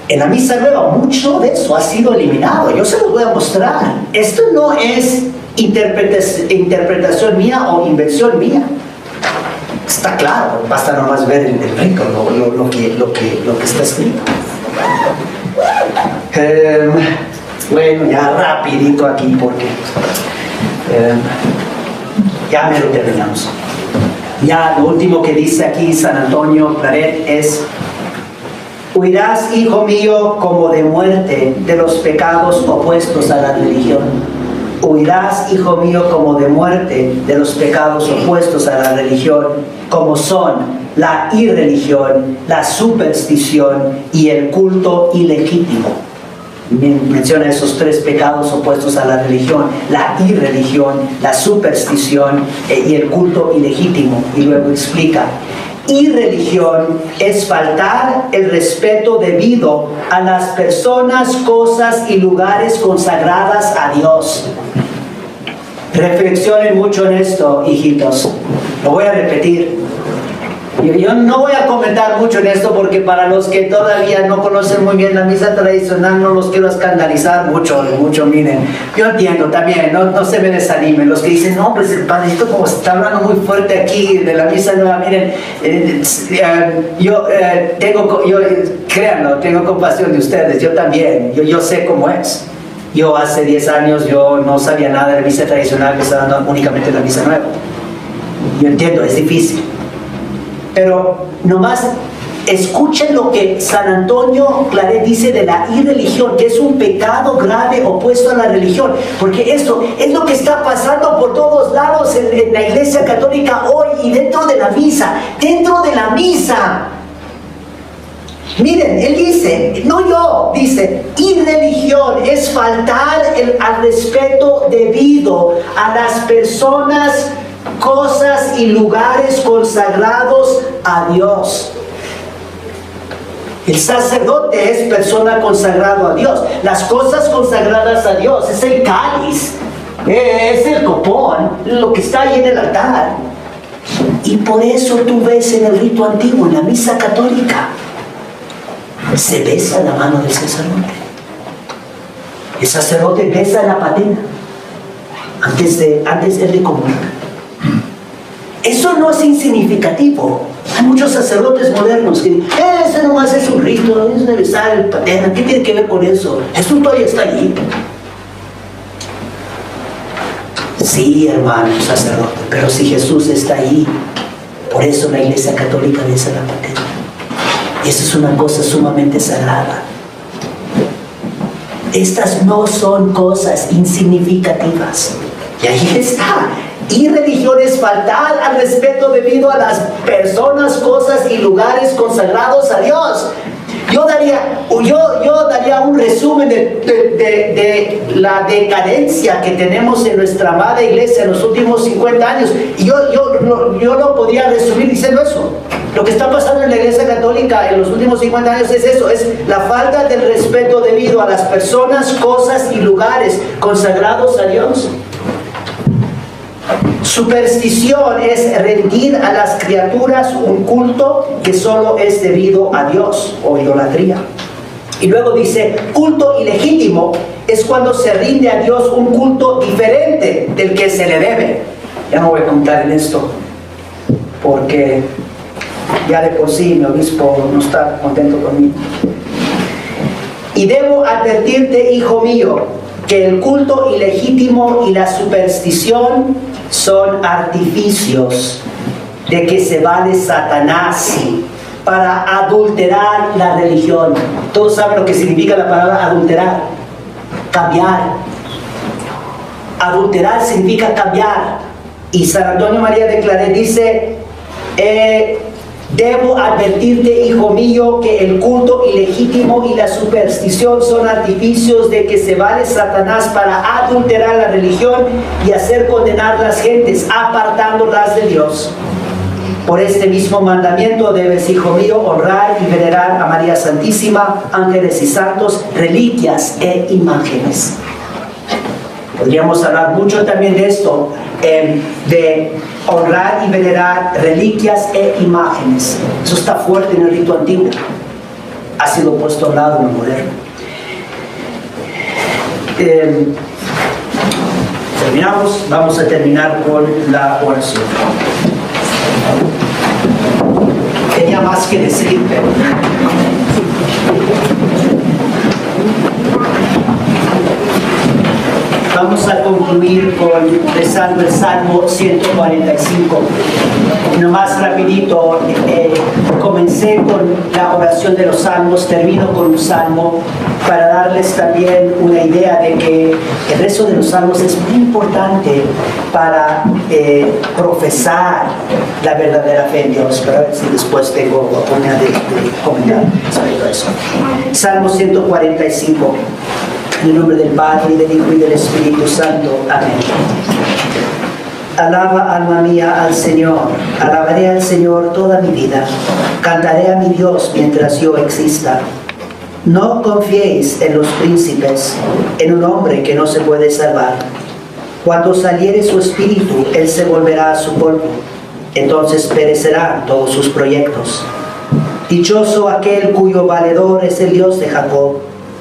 En la misa nueva, mucho de eso ha sido eliminado. Yo se los voy a mostrar. Esto no es interpretación mía o invención mía. Está claro, basta nomás ver el rito, lo que está escrito. Bueno, ya rapidito aquí porque ya me lo terminamos. Ya lo último que dice aquí San Antonio Claret es: huirás, hijo mío, como de muerte de los pecados opuestos a la religión. Huirás, hijo mío, como de muerte de los pecados opuestos a la religión, como son la irreligión, la superstición y el culto ilegítimo. Menciona esos 3 pecados opuestos a la religión: la irreligión, la superstición y el culto ilegítimo. Y luego explica: irreligión es faltar el respeto debido a las personas, cosas y lugares consagradas a Dios. Reflexionen mucho en esto, hijitos. Lo voy a repetir. Yo no voy a comentar mucho en esto porque para los que todavía no conocen muy bien la misa tradicional no los quiero escandalizar mucho, miren. Yo entiendo también, no se me desanimen. Los que dicen, no, pues el padrito como está hablando muy fuerte aquí de la misa nueva, miren, créanlo, tengo compasión de ustedes, yo también, yo sé cómo es. Yo hace 10 años yo no sabía nada de la misa tradicional, que estaba dando únicamente la misa nueva. Yo entiendo, es difícil. Pero nomás escuchen lo que San Antonio Claret dice de la irreligión, que es un pecado grave opuesto a la religión, porque esto es lo que está pasando por todos lados en la Iglesia Católica hoy y dentro de la misa. Miren, él dice, no yo, dice, irreligión es faltar al respeto debido a las personas, cosas y lugares consagrados a Dios. El sacerdote es persona consagrada a Dios. Las cosas consagradas a Dios es el cáliz, es el copón, lo que está ahí en el altar. Y por eso tú ves en el rito antiguo, en la misa católica, se besa la mano del sacerdote. El sacerdote besa la patena antes de comulgar. Eso no es insignificativo. Hay muchos sacerdotes modernos que dicen, ese nomás es un rito, es de besar el paterna, ¿qué tiene que ver con eso? Jesús todavía está allí. Sí, hermano sacerdote, pero si Jesús está ahí, por eso la Iglesia Católica besa la paterna. Y eso es una cosa sumamente sagrada. Estas no son cosas insignificativas. Y ahí está. Y religión es faltar al respeto debido a las personas, cosas y lugares consagrados a Dios. Yo daría un resumen de la decadencia que tenemos en nuestra amada iglesia en los últimos 50 años. Y yo lo podría resumir diciendo eso. Lo que está pasando en la Iglesia Católica en los últimos 50 años es eso, es la falta del respeto debido a las personas, cosas y lugares consagrados a Dios. Superstición es rendir a las criaturas un culto que solo es debido a Dios, o idolatría. Y luego dice, culto ilegítimo es cuando se rinde a Dios un culto diferente del que se le debe. Ya no voy a contar en esto, porque ya de por sí mi obispo no está contento conmigo. Y debo advertirte, hijo mío, que el culto ilegítimo y la superstición son artificios de que se vale Satanás para adulterar la religión. Todos saben lo que significa la palabra adulterar, cambiar. Adulterar significa cambiar. Y San Antonio María de Claret dice, debo advertirte, hijo mío, que el culto ilegítimo y la superstición son artificios de que se vale Satanás para adulterar la religión y hacer condenar las gentes, apartándolas de Dios. Por este mismo mandamiento debes, hijo mío, honrar y venerar a María Santísima, ángeles y santos, reliquias e imágenes. Podríamos hablar mucho también de esto, de honrar y venerar reliquias e imágenes. Eso está fuerte en el rito antiguo. Ha sido puesto a un lado en lo moderno. Terminamos. Vamos a terminar con la oración. Tenía más que decir, pero... Vamos a concluir rezando el Salmo 145. Nomás rapidito, comencé con la oración de los salmos, termino con un salmo para darles también una idea de que el rezo de los salmos es muy importante para profesar la verdadera fe en Dios. Pero a ver si después tengo oportunidad de comentar sobre eso. Salmo 145. En el nombre del Padre, y del Hijo, y del Espíritu Santo. Amén. Alaba, alma mía, al Señor. Alabaré al Señor toda mi vida. Cantaré a mi Dios mientras yo exista. No confiéis en los príncipes, en un hombre que no se puede salvar. Cuando saliere su espíritu, él se volverá a su polvo. Entonces perecerán todos sus proyectos. Dichoso aquel cuyo valedor es el Dios de Jacob,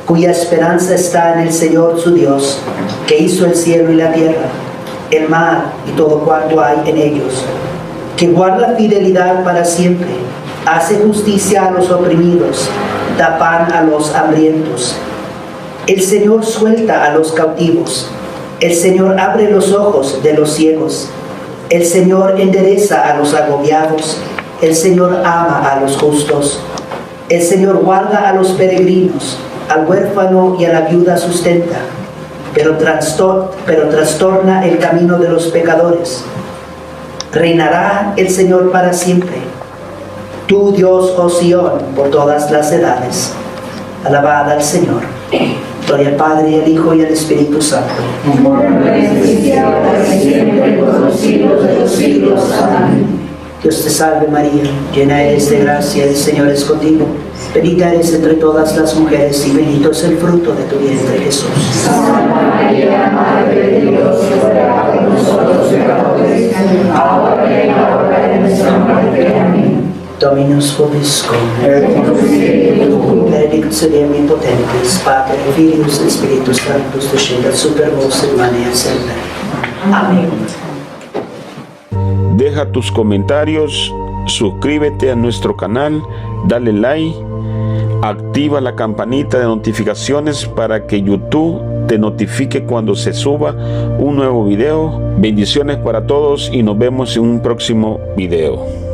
cuya esperanza está en el Señor su Dios, que hizo el cielo y la tierra, el mar y todo cuanto hay en ellos, que guarda fidelidad para siempre, hace justicia a los oprimidos, da pan a los hambrientos. El Señor suelta a los cautivos, el Señor abre los ojos de los ciegos, el Señor endereza a los agobiados, el Señor ama a los justos, el Señor guarda a los peregrinos, al huérfano y a la viuda sustenta, pero trastorna el camino de los pecadores. Reinará el Señor para siempre. Tú, Dios, oh Sión, por todas las edades. Alabad al Señor. Gloria al Padre, al Hijo y al Espíritu Santo. Dios te salve María, llena eres de gracia, el Señor es contigo. Bendita eres entre todas las mujeres y bendito es el fruto de tu vientre, Jesús. Santa María, Madre de Dios, ruega por nosotros pecadores, ahora y en la hora de nuestra muerte. Amén. Dominus vobiscum. Benedictus et omnipotens, Pater, Filius et Spiritus Sanctus, descendat super vos et maneat semper. Amén. Deja tus comentarios, suscríbete a nuestro canal, dale like, activa la campanita de notificaciones para que YouTube te notifique cuando se suba un nuevo video. Bendiciones para todos y nos vemos en un próximo video.